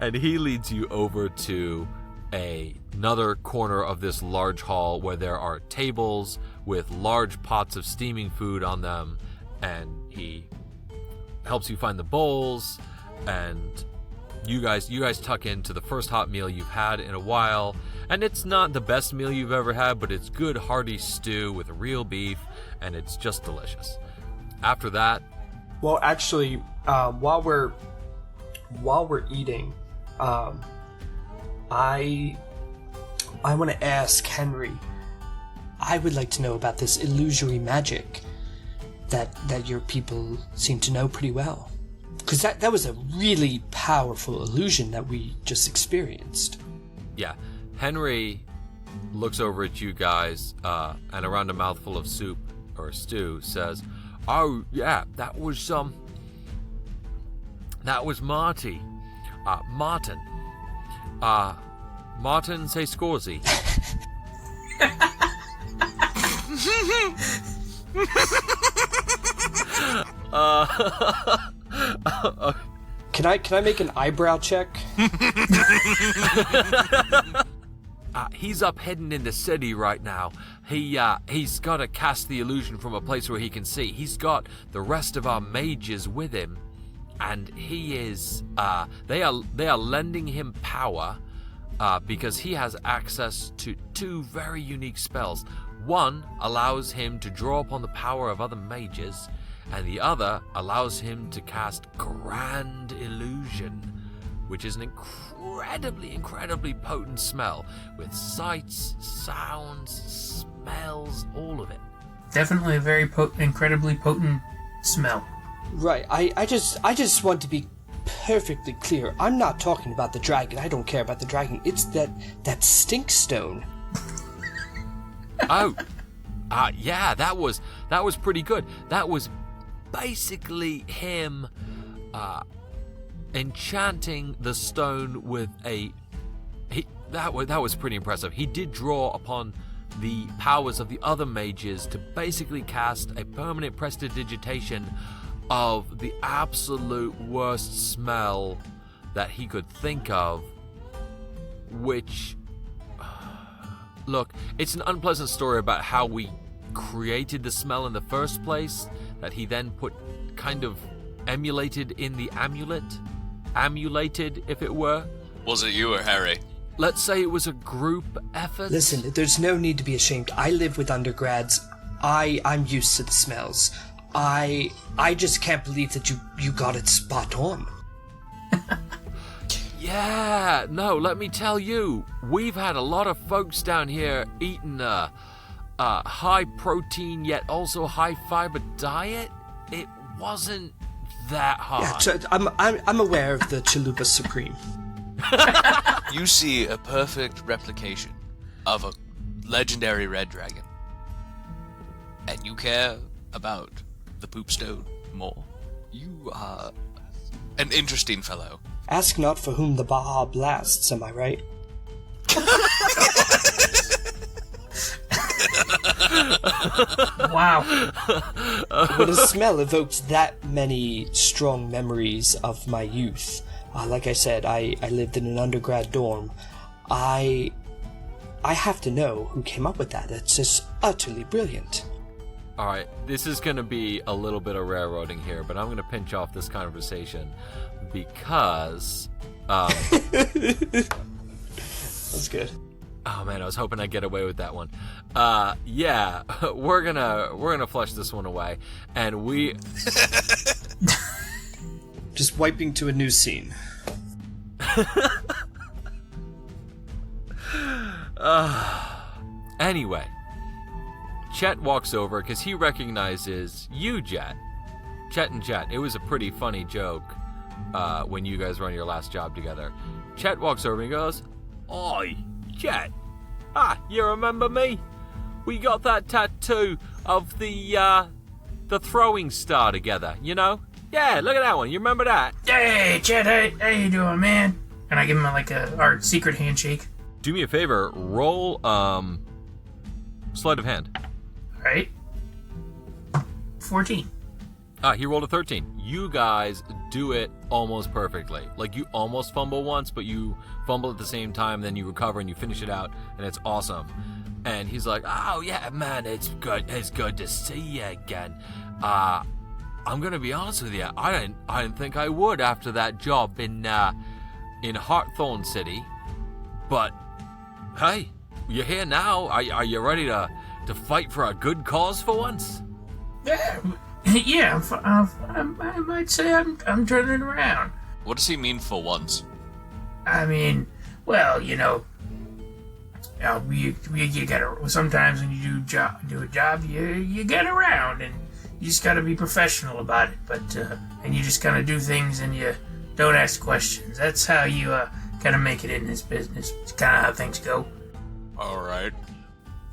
And he leads you over to another corner of this large hall where there are tables with large pots of steaming food on them, and he helps you find the bowls, and you guys tuck into the first hot meal you've had in a while, and it's not the best meal you've ever had, but it's good hearty stew with real beef, and it's just delicious. After that, Well, actually, while we're eating, I want to ask Henry. I would like to know about this illusory magic that your people seem to know pretty well, because that was a really powerful illusion that we just experienced. yeah, Henry looks over at you guys, and around a mouthful of soup or stew says, "Oh yeah, that was Marty, Martin. Martin, say Scorsy. Can I make an eyebrow check? He's up heading in the city right now. He's got to cast the illusion from a place where he can see. He's got the rest of our mages with him, and he is. They are lending him power, because he has access to two very unique spells. One allows him to draw upon the power of other mages, and the other allows him to cast Grand Illusion, which is an incredibly potent smell with sights, sounds, smells, all of it. Definitely a very incredibly potent smell. Right. I just want to be perfectly clear. I'm not talking about the dragon. I don't care about the dragon. It's that stink stone. Oh, yeah, that was pretty good. That was basically him enchanting the stone with that was pretty impressive. He did draw upon the powers of the other mages to basically cast a permanent prestidigitation of the absolute worst smell that he could think of, which, look, it's an unpleasant story about how we created the smell in the first place, that he then put kind of emulated in the emulated, if it were. Was it you or Harry? Let's say it was a group effort. Listen, there's no need to be ashamed. I live with undergrads. I'm used to the smells. I just can't believe that you got it spot on. Yeah, no, let me tell you, we've had a lot of folks down here eating a high protein yet also high fiber diet. It wasn't that hard. Yeah, I'm aware of the Chalupa Supreme. You see a perfect replication of a legendary red dragon, and you care about the poop stone more. You are an interesting fellow. Ask not for whom the Baja blasts, am I right? Wow. When a smell evokes that many strong memories of my youth, like I said, I lived in an undergrad dorm. I have to know who came up with that. It's just utterly brilliant. All right, this is going to be a little bit of railroading here, but I'm going to pinch off this conversation because... That's good. Oh man, I was hoping I'd get away with that one. Yeah, we're gonna flush this one away, and we... Just wiping to a new scene. Anyway, Chet walks over because he recognizes you, Jet. Chet and Jet. It was a pretty funny joke when you guys were on your last job together. Chet walks over and he goes, "Oi, Jet. You remember me? We got that tattoo of the throwing star together, you know? Yeah, look at that one. You remember that?" Hey, Chet, how you doing, man? And I give him our secret handshake. Do me a favor, roll sleight of hand. All right. 14. He rolled a 13. You guys do it almost perfectly. Like, you almost fumble once, but you fumble at the same time, then you recover and you finish it out, and it's awesome. And he's like, "Oh yeah, man, it's good to see you again. I'm gonna be honest with you, I didn't think I would after that job in Hawthorne City, but hey, you're here now. Are you ready to fight for a good cause for once?" Yeah, I might say I'm turning around. What does he mean for once? I mean, well, you gotta, sometimes when you do a job, you get around, and you just gotta be professional about it, but, and you just kinda do things and you don't ask questions. That's how you, kinda make it in this business. It's kinda how things go. Alright.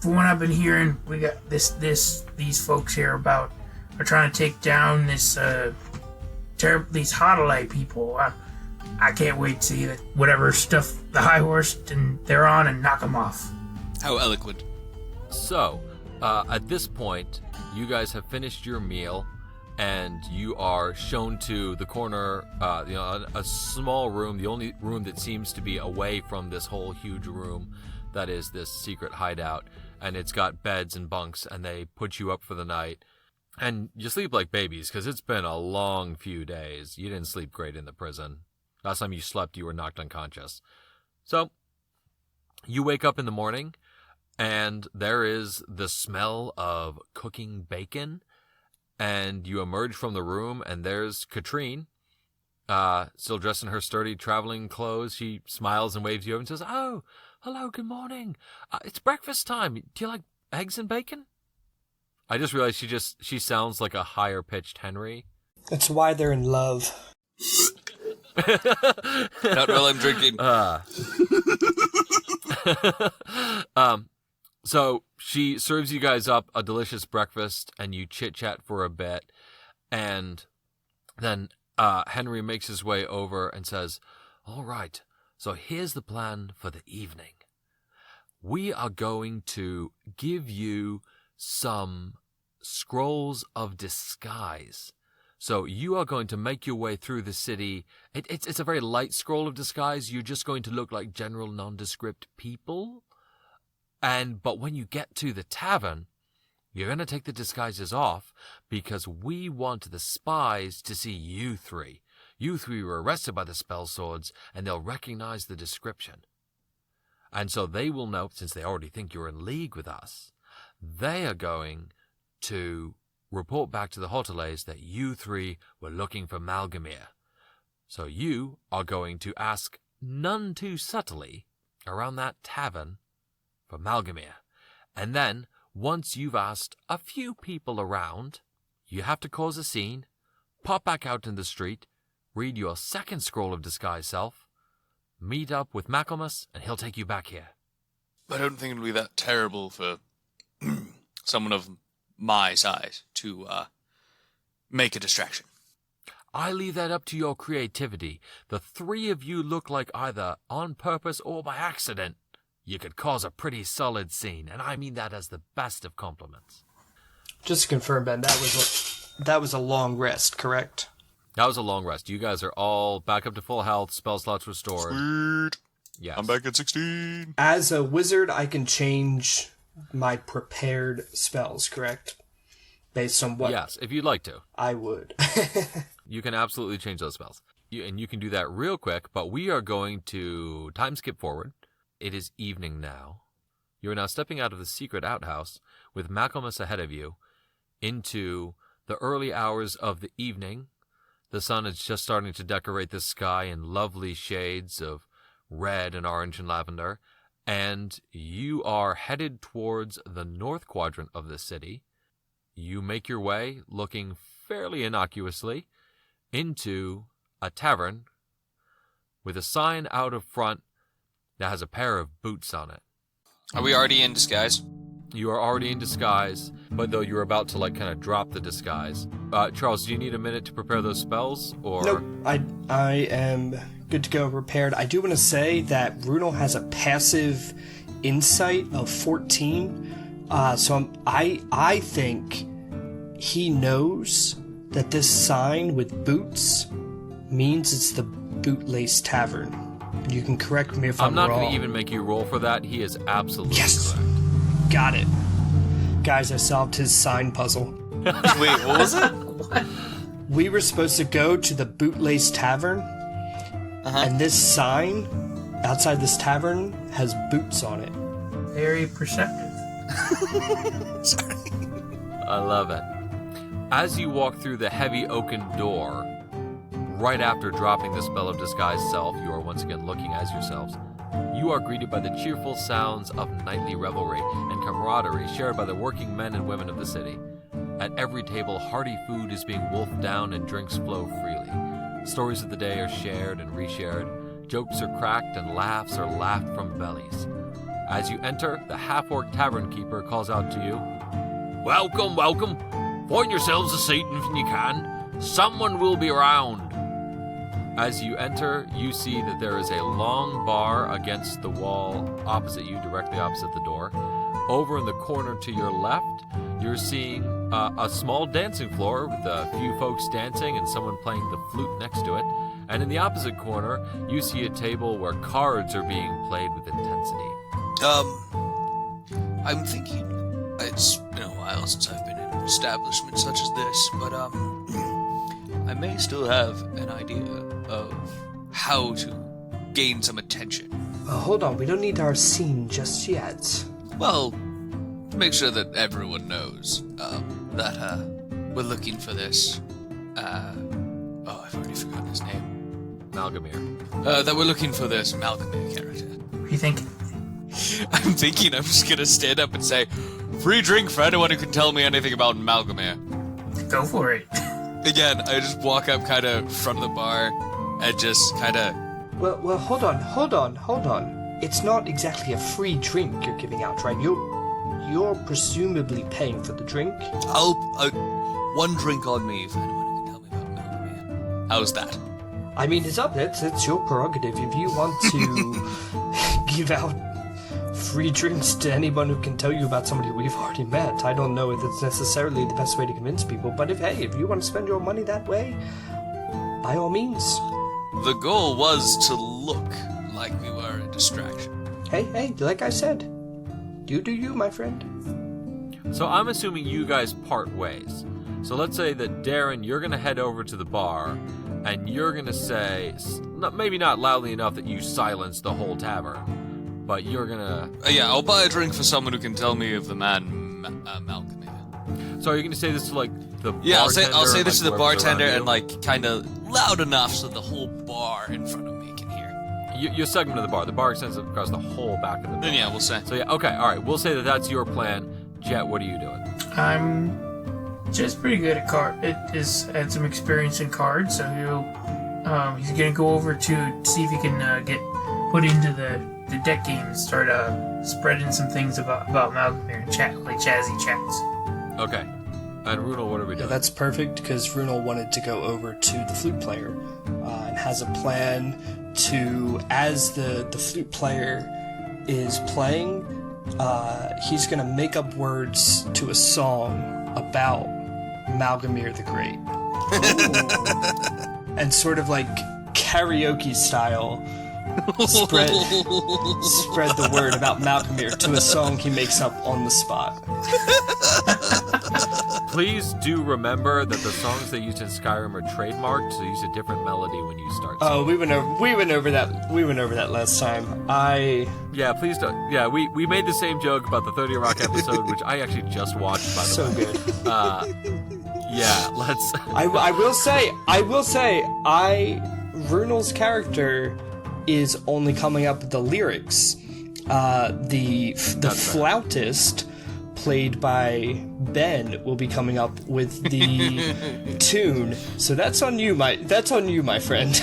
From what I've been hearing, we got these folks here are trying to take down these Hotelay people. I can't wait to see whatever stuff the high horse and they're on and knock them off. How eloquent. So, at this point, you guys have finished your meal, and you are shown to the corner, a small room, the only room that seems to be away from this whole huge room that is this secret hideout, and it's got beds and bunks, and they put you up for the night, and you sleep like babies, because it's been a long few days. You didn't sleep great in the prison. Last time you slept, you were knocked unconscious. So, you wake up in the morning, and there is the smell of cooking bacon, and you emerge from the room, and there's Katrine, still dressed in her sturdy traveling clothes. She smiles and waves you over and says, "Oh, hello, good morning. It's breakfast time. Do you like eggs and bacon?" I just realized she sounds like a higher-pitched Henry. That's why they're in love. Not while I'm drinking. So she serves you guys up a delicious breakfast, and you chit-chat for a bit, and then Henry makes his way over and says, "All right, so here's the plan for the evening. We are going to give you some scrolls of disguise. So you are going to make your way through the city. It's a very light scroll of disguise. You're just going to look like general nondescript people. But when you get to the tavern, you're going to take the disguises off because we want the spies to see you three. You three were arrested by the spell swords, and they'll recognize the description. And so they will know, since they already think you're in league with us, they are going to report back to the Hotelays that you three were looking for Malgamir. So you are going to ask none too subtly around that tavern for Malgamir. And then, once you've asked a few people around, you have to cause a scene, pop back out in the street, read your second scroll of disguise self, meet up with MacLeod, and he'll take you back here." I don't think it'll be that terrible for someone of my size to make a distraction. I leave that up to your creativity. The three of you look like either on purpose or by accident. You could cause a pretty solid scene, and I mean that as the best of compliments. Just to confirm, Ben, that was a long rest, correct? That was a long rest. You guys are all back up to full health, spell slots restored. Sweet. Yes. I'm back at 16. As a wizard, I can change my prepared spells, correct? Based on what Yes, if you'd like to. I would. You can absolutely change those spells. And you can do that real quick, but we are going to time skip forward. It is evening now. You are now stepping out of the secret outhouse with MacLeod ahead of you into the early hours of the evening. The sun is just starting to decorate the sky in lovely shades of red and orange and lavender, and you are headed towards the north quadrant of the city. You make your way, looking fairly innocuously, into a tavern with a sign out of front that has a pair of boots on it. Are we already in disguise? You are already in disguise, but though you're about to kind of drop the disguise. Charles, do you need a minute to prepare those spells? Or Nope, I am good to go, prepared. I do want to say that Bruno has a passive insight of 14, so I think he knows that this sign with boots means it's the Bootlace Tavern. You can correct me if I'm not wrong. going to even make you roll for that. He is absolutely Yes! correct. Got it. Guys, I solved his sign puzzle. Wait, what was it? We were supposed to go to the Bootlace Tavern, and this sign outside this tavern has boots on it. Very perceptive. Sorry. I love it. As you walk through the heavy oaken door, right after dropping the spell of disguise self, you are once again looking as yourselves. You are greeted by the cheerful sounds of nightly revelry and camaraderie shared by the working men and women of the city. At every table, hearty food is being wolfed down and drinks flow freely. Stories of the day are shared and reshared. Jokes are cracked and laughs are laughed from bellies. As you enter, the half-orc tavern keeper calls out to you, "Welcome, welcome. Find yourselves a seat if you can. Someone will be around." As you enter, you see that there is a long bar against the wall opposite you, directly opposite the door. Over in the corner to your left, you're seeing a small dancing floor with a few folks dancing and someone playing the flute next to it. And in the opposite corner, you see a table where cards are being played with intensity. I'm thinking it's been a while since I've been in an establishment such as this, but I may still have an idea of how to gain some attention. Hold on, we don't need our scene just yet. Well, to make sure that everyone knows that we're looking for this. I've already forgotten his name. Malgamir. That we're looking for this Malgamir character. What do you think? I'm thinking I'm just gonna stand up and say, "Free drink for anyone who can tell me anything about Malgamir." Go for it. Again, I just walk up kind of from the bar and just kind of... Well, hold on. It's not exactly a free drink you're giving out, right? You're presumably paying for the drink. One drink on me if anyone who can tell me about Malgamir. How's that? I mean, it's your prerogative. If you want to give out free drinks to anyone who can tell you about somebody we've already met, I don't know if it's necessarily the best way to convince people, but if you want to spend your money that way, by all means. The goal was to look like we were a distraction. Hey, like I said, you do you, my friend. So I'm assuming you guys part ways. So let's say that Darren, you're going to head over to the bar, and you're going to say, maybe not loudly enough that you silence the whole tavern, but you're going to... Yeah, I'll buy a drink for someone who can tell me of the man Malgamir. So are you going to say this to, like, the bartender? Yeah, I'll say this to the whoever's bartender around you? and, like, kind of loud enough so the whole bar in front of me can hear. Your segment of the bar. The bar extends across the whole back of the bar. Then yeah, we'll say. So yeah, okay, all right. We'll say that that's your plan. Jet, what are you doing? I'm just pretty good at card. It has had some experience in cards, so he's gonna go over to see if he can get put into the deck game and start spreading some things about Malcolm and chat, like jazzy chats. Okay. And Runel, what are we doing? Yeah, that's perfect, because Runel wanted to go over to the flute player and has a plan to, as the flute player is playing, he's going to make up words to a song about Malgamir the Great. And sort of like karaoke style, spread the word about Malgamir to a song he makes up on the spot. Please do remember that the songs they used in Skyrim are trademarked, so use a different melody when you start singing. Oh, we went over that last time. Yeah, please don't. Yeah, we made the same joke about the 30 Rock episode, which I actually just watched, by the So way. good. Yeah, let's... I will say, Runel's character is only coming up with the lyrics. The fair. flautist, played by Ben, will be coming up with the tune. So that's on you, my friend.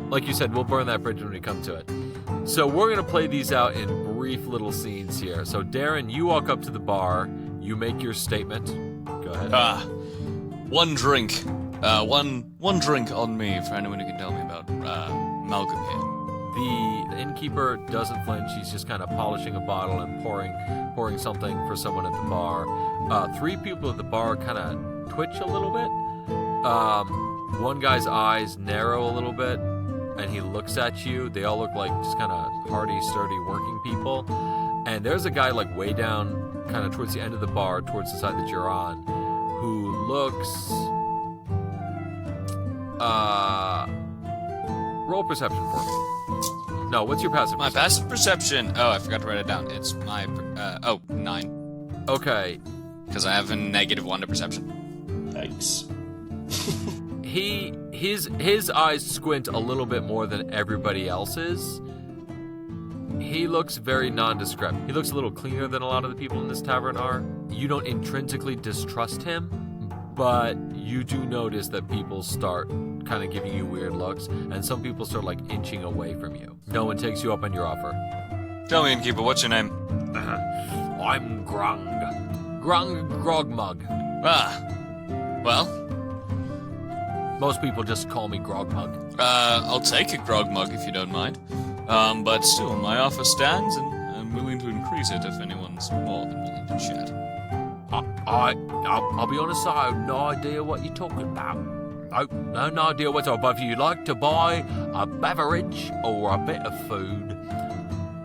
Like you said, we'll burn that bridge when we come to it. So we're going to play these out in brief little scenes here. So Darren, you walk up to the bar, you make your statement. Go ahead. One drink. One drink on me for anyone who can tell me about Malgamir. The innkeeper doesn't flinch. He's just kind of polishing a bottle and pouring something for someone at the bar. Three people at the bar kind of twitch a little bit. One guy's eyes narrow a little bit, and he looks at you. They all look like just kind of hardy, sturdy working people. And there's a guy like way down, kind of towards the end of the bar, towards the side that you're on, who looks... roll perception for me. No, what's your passive My perception? passive perception. Oh, I forgot to write it down. It's my 9. Okay. Because I have a -1 to perception. Thanks. His eyes squint a little bit more than everybody else's. He looks very nondescript. He looks a little cleaner than a lot of the people in this tavern are. You don't intrinsically distrust him, but you do notice that people start kind of giving you weird looks, and some people start like inching away from you. No one takes you up on your offer. Tell me, innkeeper, what's your name? I'm Grung. Grung Grogmug. Well, Most people just call me Grog Mug. I'll take a grog mug if you don't mind. But still, my offer stands, and I'm willing to increase it if anyone's more than willing to chat. I'll be honest, I have no idea what you're talking about. No idea whatsoever. But if you'd like to buy a beverage or a bit of food,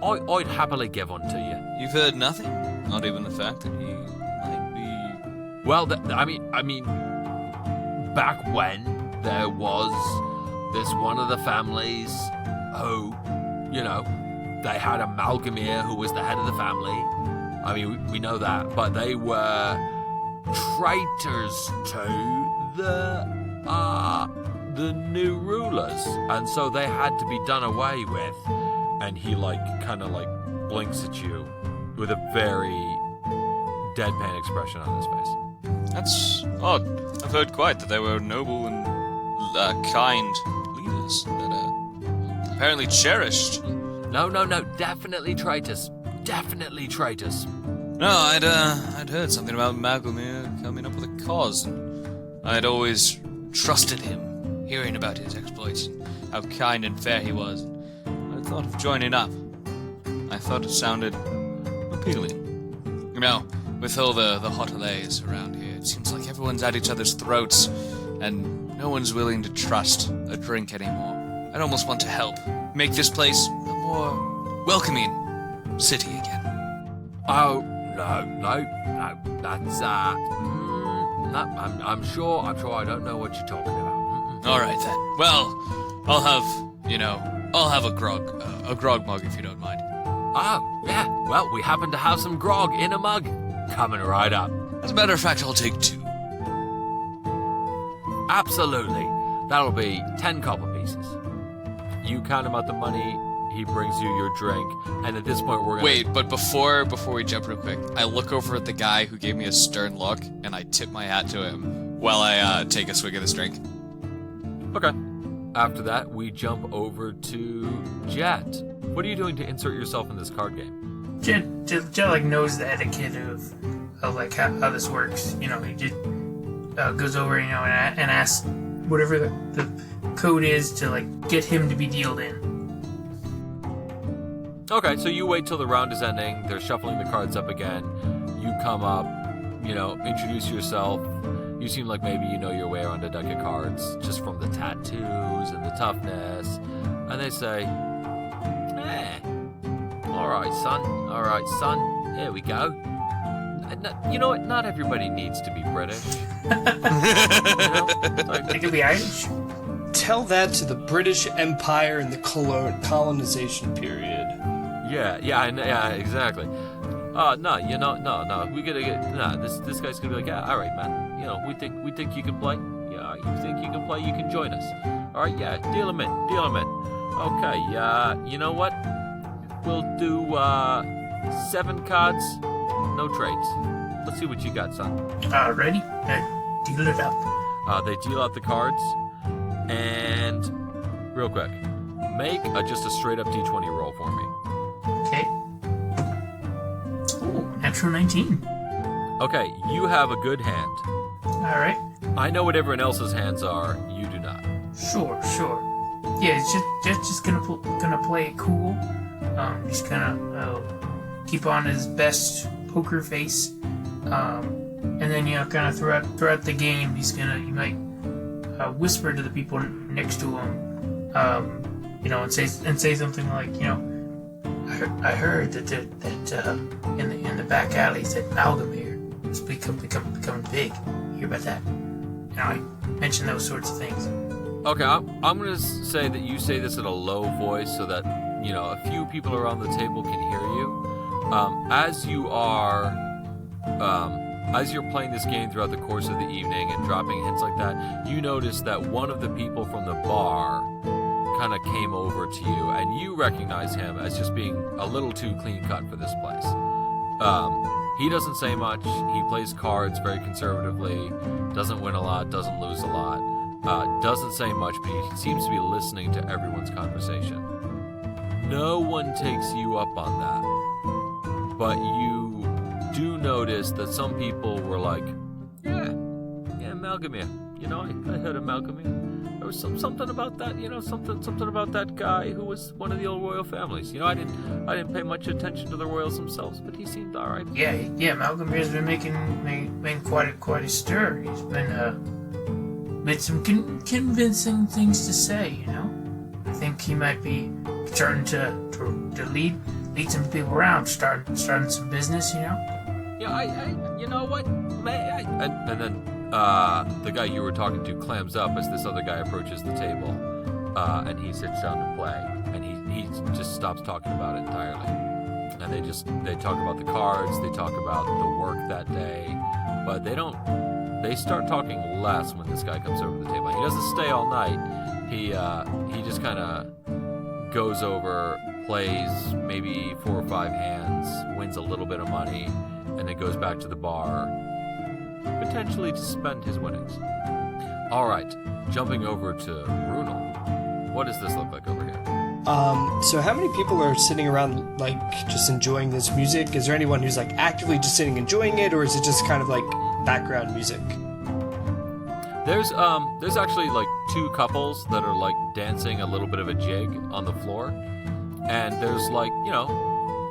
I'd happily give one to you. You've heard nothing? Not even the fact that he might be... Well, I mean, back when there was this one of the families who, they had a Malgamir who was the head of the family. I mean, we know that, but they were traitors to the new rulers, and so they had to be done away with. And he kind of blinks at you with a very deadpan expression on his face. That's odd. I've heard quite that they were noble and kind leaders that apparently cherished. No, definitely traitors. Definitely traitors. No, I'd heard something about Malgamir coming up with a cause, and I'd always trusted him, hearing about his exploits and how kind and fair he was. I thought of joining up. I thought it sounded appealing. With all the hotelays around here, it seems like everyone's at each other's throats, and no one's willing to trust a drink anymore. I'd almost want to help make this place a more welcoming city again. Oh, no, that's, I'm sure I don't know what you're talking about. Alright then. Well, I'll have a grog mug if you don't mind. Oh, yeah, well, we happen to have some grog in a mug. Coming right up. As a matter of fact, I'll take 2. Absolutely. That'll be 10 copper pieces. You count him out the money, he brings you your drink, and at this point we're gonna... Wait, but before we jump real quick, I look over at the guy who gave me a stern look, and I tip my hat to him while I take a swig of this drink. Okay. After that, we jump over to Jet. What are you doing to insert yourself in this card game? Jet knows the etiquette of how this works. He just goes over, and asks whatever the code is to get him to be dealed in. Okay, so you wait till the round is ending. They're shuffling the cards up again. You come up, introduce yourself. You seem like maybe you know your way around a deck of cards just from the tattoos and the toughness. And they say, all right, son. Here we go. You know what? Not everybody needs to be British. They could be Irish. Tell that to the British Empire in the colonization period. Yeah, exactly. No. We gotta get this guy's gonna be like, yeah, all right, man. We think you can play. Yeah, you think you can play? You can join us. All right, yeah, deal him in. Okay, you know what? We'll do 7 cards, no trades. Let's see what you got, son. Ready? Deal it up. They deal out the cards, and real quick, make just a straight up D20 roll for me. Okay. Ooh, natural 19. Okay, you have a good hand. All right. I know what everyone else's hands are. You do not. Sure. Yeah, it's just gonna play it cool. He's gonna keep on his best poker face, and then kind of throughout the game, you might whisper to the people next to him, and say something like, I heard that in the back alleys that Malgamir is becoming big. You hear about that? I mention those sorts of things. Okay, I'm going to say that you say this at a low voice so that, a few people around the table can hear you. As you're playing this game throughout the course of the evening and dropping hints like that, you notice that one of the people from the bar kind of came over to you, and you recognize him as just being a little too clean cut for this place. He doesn't say much. He plays cards very conservatively, doesn't win a lot, doesn't lose a lot, doesn't say much, but he seems to be listening to everyone's conversation. No one takes you up on that, but you do notice that some people were like, yeah, Malgamir, I heard of Malcolm. There was something about that, something about that guy who was one of the old royal families. I didn't pay much attention to the royals themselves, but he seemed all right. Yeah. Malcolm here's been making quite a stir. He's been made some convincing things to say. I think he might be starting to lead some people around, starting some business. Yeah, you know what? And then the guy you were talking to clams up as this other guy approaches the table, and he sits down to play, and he just stops talking about it entirely. And they talk about the cards, they talk about the work that day, but they start talking less when this guy comes over to the table. He doesn't stay all night. He just kind of goes over, plays maybe 4 or 5 hands, wins a little bit of money, and then goes back to the bar, potentially to spend his winnings. All right, jumping over to Runel. What does this look like over here? So how many people are sitting around, just enjoying this music? Is there anyone who's, actively just sitting enjoying it, or is it just kind of, background music? There's actually, 2 couples that are, dancing a little bit of a jig on the floor. And there's,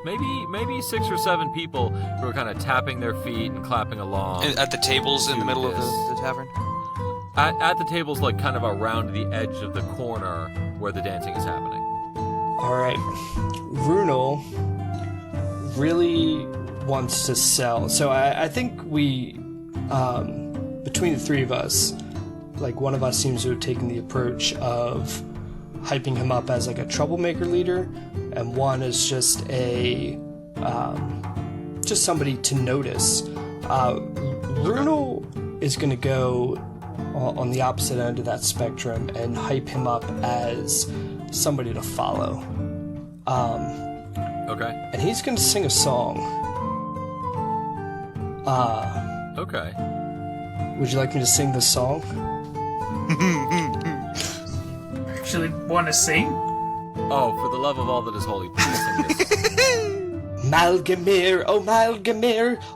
maybe 6 or 7 people who are kind of tapping their feet and clapping along. At the tables in the middle of the tavern? At the tables, kind of around the edge of the corner where the dancing is happening. All right. Runel really wants to sell. So I think we, between the 3 of us, one of us seems to have taken the approach of hyping him up as a troublemaker leader, and one is just just somebody to notice. Runel is going to go on the opposite end of that spectrum and hype him up as somebody to follow. Okay. And he's going to sing a song. Okay. Would you like me to sing the song? Actually want to sing? Oh, for the love of all that is holy, please sing this. Malgamir,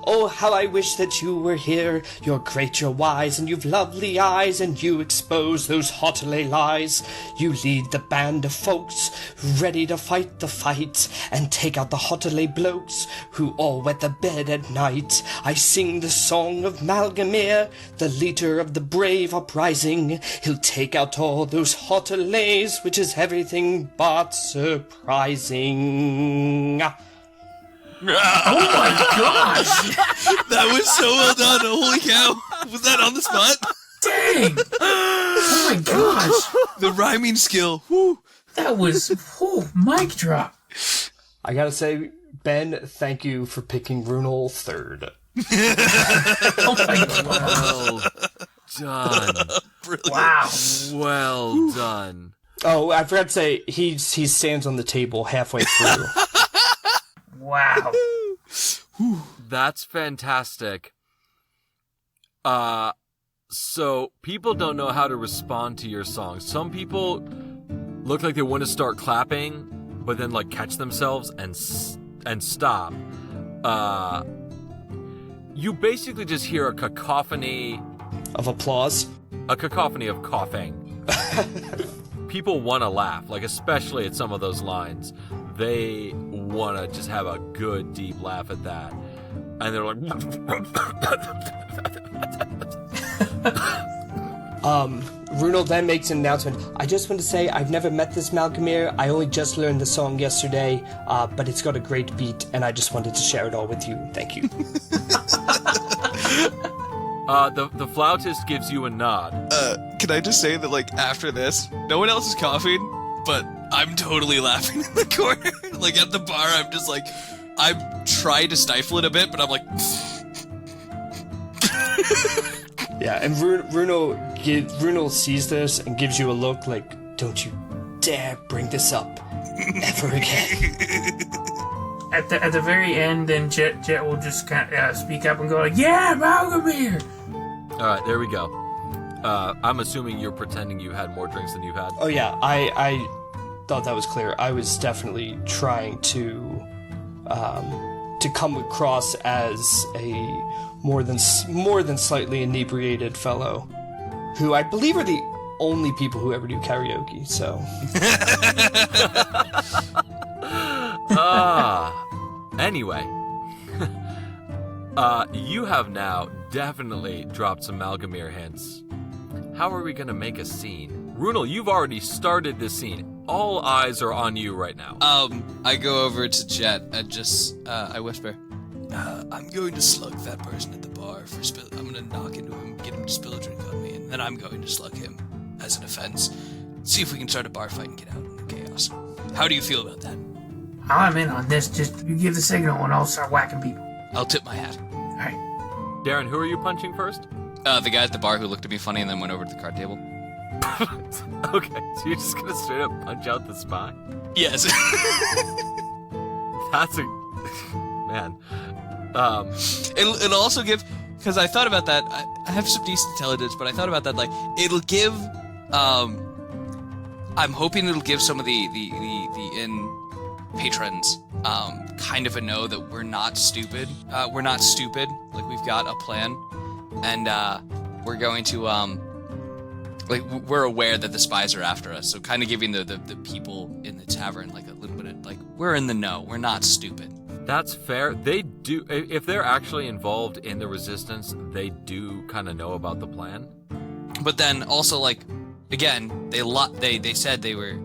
oh how I wish that you were here. You're great, you're wise, and you've lovely eyes, and you expose those Hotelay lies. You lead the band of folks, ready to fight the fight, and take out the Hotelay blokes, who all wet the bed at night. I sing the song of Malgamir, the leader of the brave uprising. He'll take out all those Hotelays, which is everything but surprising. Oh my gosh! That was so well done. Holy cow. Was that on the spot? Dang! Oh my gosh! The rhyming skill. Whew. That was mic drop. I gotta say, Ben, thank you for picking Runel third. Oh my god! Well done. Wow! Well done. Oh, I forgot to say, he stands on the table halfway through. Wow! That's fantastic. So people don't know how to respond to your song. Some people look like they want to start clapping, but then catch themselves and stop. You basically just hear a cacophony Of applause? A cacophony of coughing. People want to laugh, especially at some of those lines. They want to just have a good, deep laugh at that. And they're like... Runel then makes an announcement. I just want to say I've never met this Malgamir. I only just learned the song yesterday, but it's got a great beat, and I just wanted to share it all with you. Thank you. The flautist gives you a nod. Can I just say that, after this, no one else is coughing, but I'm totally laughing in the corner. At the bar, I'm just I'm trying to stifle it a bit, but I'm like... Yeah, and Runel sees this and gives you a look don't you dare bring this up ever again. At the very end, then Jet will just kind of speak up and go "Yeah, Malgamir!" All right, there we go. I'm assuming you're pretending you had more drinks than you've had. Oh yeah, I thought that was clear. I was definitely trying to come across as a more than slightly inebriated fellow. who I believe are the only people who ever do karaoke, so. Anyway. You have now definitely dropped some Malgamir hints. How are we going to make a scene? Runel, you've already started this scene. All eyes are on you right now. I go over to Jet and just, I whisper, I'm going to slug that person at the bar I'm going to knock into him, get him to spill a drink on me, and then I'm going to slug him as an offense. See if we can start a bar fight and get out in the chaos. How do you feel about that? I'm in on this. Just you give the signal and I'll start whacking people. I'll tip my hat. All right. Darren, who are you punching first? the guy at the bar who looked at me funny and then went over to the card table. Okay, so you're just gonna straight up punch out the spy? Yes. That's a... Man. It'll also give... Because I thought about that. I have some decent intelligence, but I thought about that, like, it'll give... I'm hoping it'll give some of the inn patrons kind of a know that we're not stupid. We're not stupid. Like, we've got a plan. And we're going to... like, we're aware that the spies are after us, so kind of giving the people in the tavern, like, a little bit of, like, we're in the know, we're not stupid. That's fair. They do, if they're actually involved in the resistance, they do kind of know about the plan. But then also, like, again, they said they were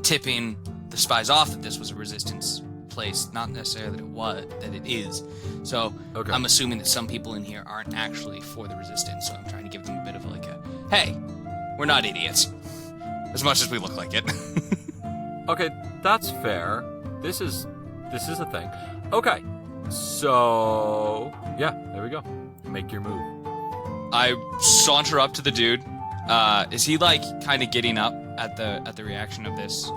tipping the spies off that this was a resistance place, not necessarily that it is. So okay. I'm assuming that some people in here aren't actually for the resistance, so I'm trying to give them a bit of like a, hey, we're not idiots, as much as we look like it. Okay, that's fair. This is a thing. Okay, so yeah, there we go. Make your move. I saunter up to the dude. Is he like kind of getting up at the reaction of this?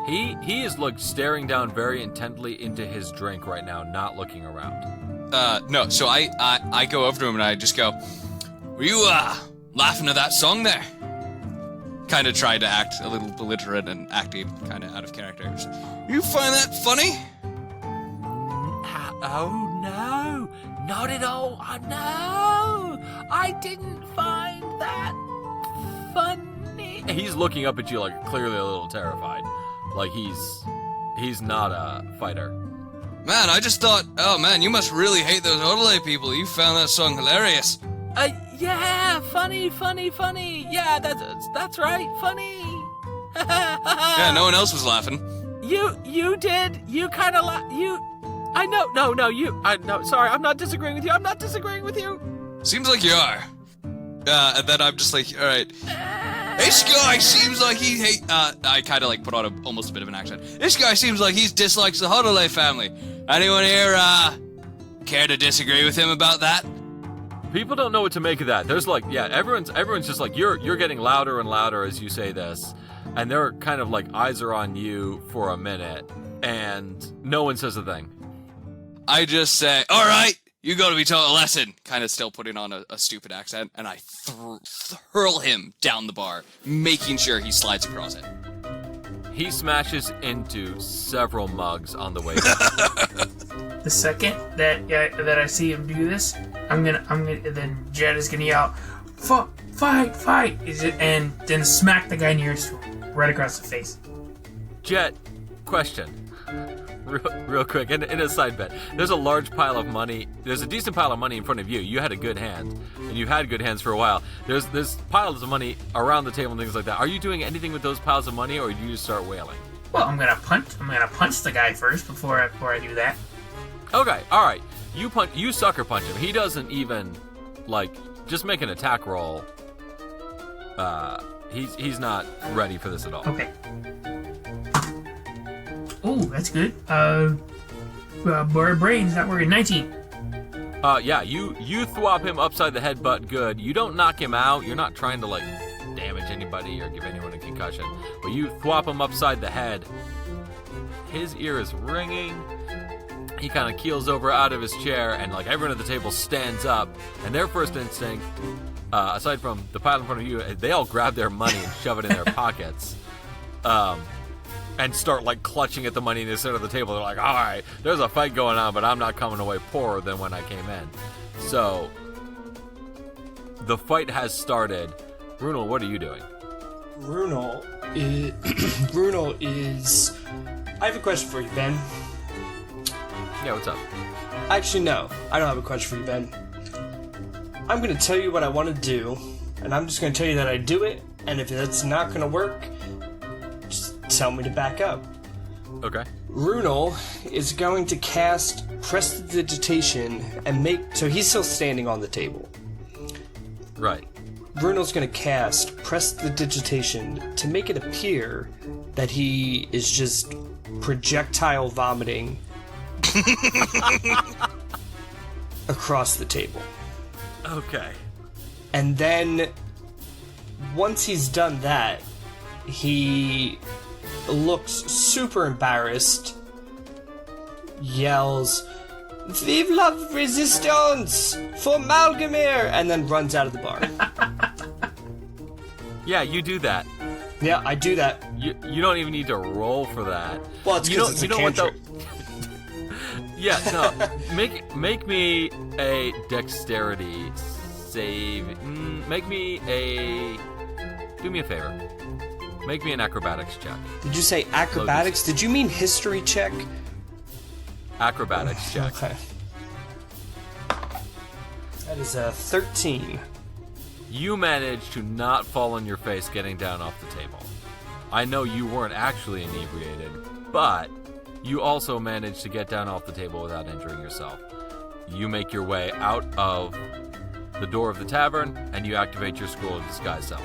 He is like staring down very intently into his drink right now, not looking around. No. So I go over to him and I just go, "Were you laughing at that song there?" Kind of tried to act a little belligerent and acting kind of out of character. You find that funny? Oh no, not at all. Oh, no, I didn't find that funny. He's looking up at you like clearly a little terrified. Like he's not a fighter. Man, I just thought, oh man, you must really hate those Odelay people. You found that song hilarious. Yeah, funny. Yeah, that's right, funny. Yeah, no one else was laughing. You did. You kind of I know. No, sorry, I'm not disagreeing with you. Seems like you are. And then I'm just like, all right. This guy seems like he I kind of like put on almost a bit of an accent. This guy seems like he dislikes the Odelay family. Anyone here care to disagree with him about that? People don't know what to make of that. There's like, yeah, everyone's just like, you're getting louder and louder as you say this, and they're kind of like eyes are on you for a minute, and no one says a thing. I just say, all right, you got to be taught a lesson. Kind of still putting on a stupid accent, and I hurl him down the bar, making sure he slides across it. He smashes into several mugs on the way down. The second that I see him do this, I'm gonna then Jed is gonna yell, fight, and then smack the guy nearest to him, right across the face. Jet, question. Real quick, in a side bet. There's a large pile of money. There's a decent pile of money in front of you. You had a good hand, and you've had good hands for a while. There's piles of money around the table and things like that. Are you doing anything with those piles of money, or do you just start wailing? Well, I'm gonna punch the guy first before I do that. Okay, all right. You sucker punch him. He doesn't even like just make an attack roll. He's not ready for this at all. Okay. Oh, that's good. Brain's not working. 19. Yeah, you thwop him upside the head, but good. You don't knock him out. You're not trying to like damage anybody or give anyone a concussion. But you thwop him upside the head. His ear is ringing. He kind of keels over out of his chair, and like everyone at the table stands up. And their first instinct, aside from the pile in front of you, they all grab their money and shove it in their pockets. And start like clutching at the money in the center of the table. They're like, all right, there's a fight going on, but I'm not coming away poorer than when I came in. So the fight has started. Runel, what are you doing? Runel is... I have a question for you, Ben. Yeah, what's up? Actually, no. I don't have a question for you, Ben. I'm going to tell you what I want to do, and I'm just going to tell you that I do it, and if that's not going to work, just tell me to back up. Okay. Runel is going to cast Prestidigitation and make... So he's still standing on the table. Right. Runel's going to cast Prestidigitation to make it appear that he is just projectile vomiting across the table. Okay. And then, once he's done that, he looks super embarrassed, yells, "Vive la resistance for Malgamir!" and then runs out of the bar. Yeah, you do that. Yeah, I do that. You don't even need to roll for that. Well, it's because it's a cantrip. Yeah, no. Make me a dexterity save. Do me a favor. Make me an acrobatics check. Did you say acrobatics? Did you mean history check? Acrobatics check. Okay. That is a 13. You managed to not fall on your face getting down off the table. I know you weren't actually inebriated, but you also managed to get down off the table without injuring yourself. You make your way out of the door of the tavern, and you activate your Scroll of Disguise Self.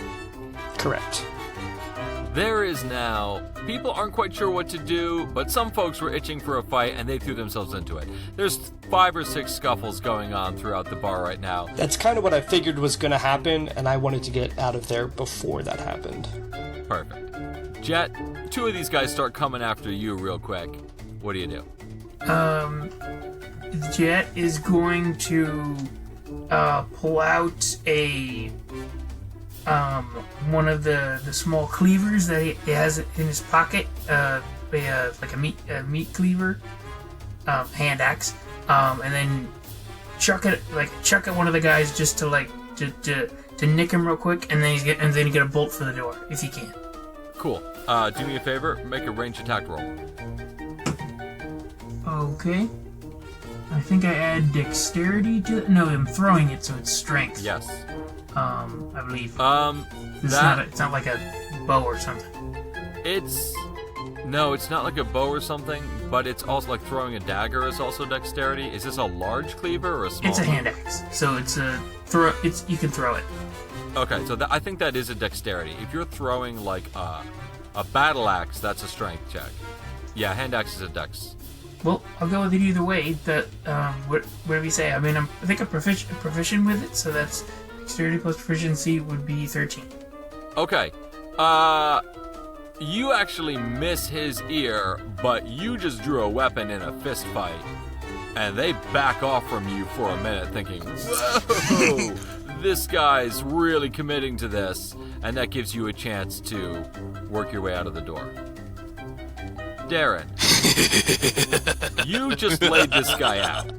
Correct. There is now... People aren't quite sure what to do, but some folks were itching for a fight, and they threw themselves into it. There's 5 or 6 scuffles going on throughout the bar right now. That's kind of what I figured was going to happen, and I wanted to get out of there before that happened. Perfect. Jet, 2 of these guys start coming after you real quick. What do you do? Jet is going to pull out one of the small cleavers that he has in his pocket, like a meat cleaver, hand axe, and then chuck it at one of the guys just to nick him real quick, and then you get a bolt for the door if you can. Cool. Do me a favor, make a ranged attack roll. Okay. I think I add dexterity to it. No, I'm throwing it, so it's strength. Yes. I believe. It's not like a bow or something. It's not like a bow or something, but it's also like throwing a dagger is also dexterity. Is this a large cleaver or a small? It's a hand axe, so it's you can throw it. Okay, so I think that is a dexterity. If you're throwing like a battle axe, that's a strength check. Yeah, hand axe is a dex. Well, I'll go with it either way. Whatever you say. I mean, I think I'm proficient with it, so that's dexterity plus proficiency would be 13. Okay. You actually miss his ear, but you just drew a weapon in a fist fight, and they back off from you for a minute, thinking, "Whoa, this guy's really committing to this," and that gives you a chance to work your way out of the door. Darren, you just laid this guy out.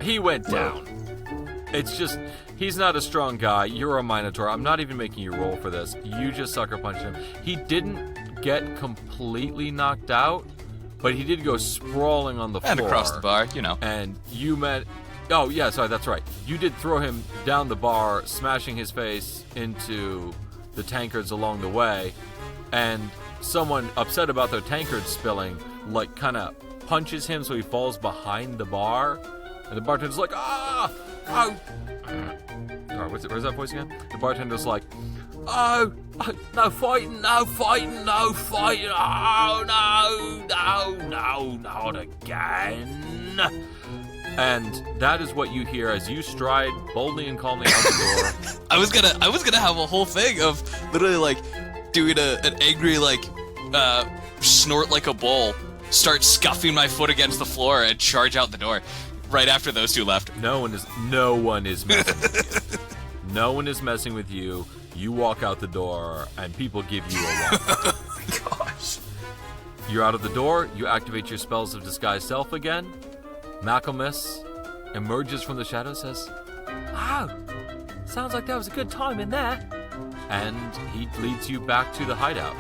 He went down. It's just, he's not a strong guy. You're a Minotaur. I'm not even making you roll for this. You just sucker punched him. He didn't get completely knocked out, but he did go sprawling on the floor. And across the bar, you know. And you met... Oh, yeah, sorry, that's right. You did throw him down the bar, smashing his face into the tankards along the way, and someone upset about their tankard spilling, like, kind of punches him so he falls behind the bar, and the bartender's like, "Ah! Oh!" Alright, where's that voice again? The bartender's like, "Oh! No fighting, no fighting, no fighting! Oh, no, not again!" And that is what you hear as you stride boldly and calmly out the door. I was gonna have a whole thing of literally like doing an angry snort like a bull, start scuffing my foot against the floor, and charge out the door. Right after those 2 left. No one is messing with you. No one is messing with you. You walk out the door, and people give you a walk. Oh my gosh. You're out of the door. You activate your spells of disguise self again. Malcolmus emerges from the shadows, says, "Oh, Sounds like that was a good time in there. And he leads you back to the hideout.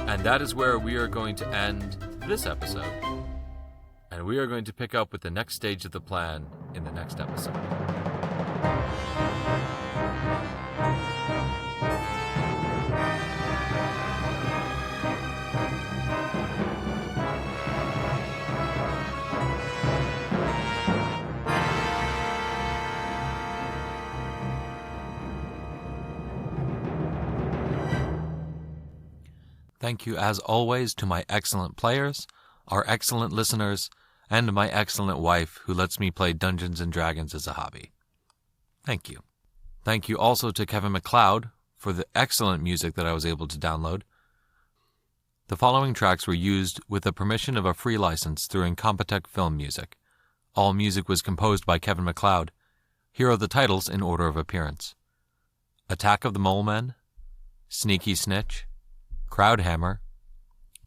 And that is where we are going to end this episode. And we are going to pick up with the next stage of the plan in the next episode. Thank you, as always, to my excellent players, our excellent listeners, and my excellent wife, who lets me play Dungeons & Dragons as a hobby. Thank you. Thank you also to Kevin MacLeod for the excellent music that I was able to download. The following tracks were used with the permission of a free license through Incompetech Film Music. All music was composed by Kevin MacLeod. Here are the titles in order of appearance: Attack of the Mole Men, Sneaky Snitch, Crowdhammer,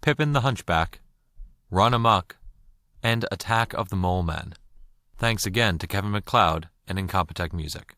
Pippin the Hunchback, Run Amok, and Attack of the Mole Men. Thanks again to Kevin MacLeod and Incompetech Music.